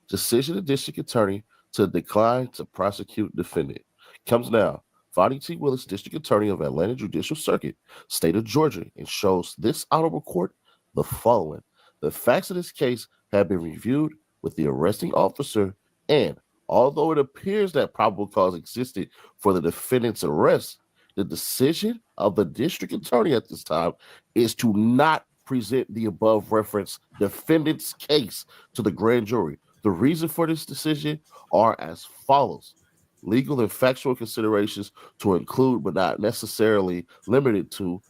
decision of District Attorney to decline to prosecute defendant. Comes now. Vonnie T. Willis, District Attorney of Atlanta Judicial Circuit, State of Georgia, and shows this honorable court the following. The facts of this case have been reviewed with the arresting officer, and although it appears that probable cause existed for the defendant's arrest, the decision of the district attorney at this time is to not present the above referenced defendant's case to the grand jury. The reason for this decision are as follows. Legal and factual considerations to include, but not necessarily limited to,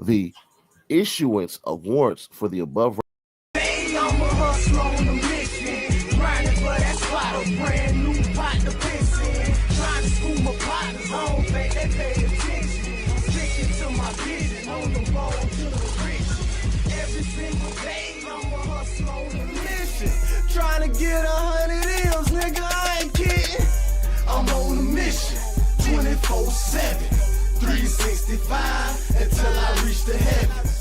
the issuance of warrants for the above. Trying to get 100 M's, nigga, I ain't kidding. I'm on a mission, 24/7, 365 until I reach the heavens.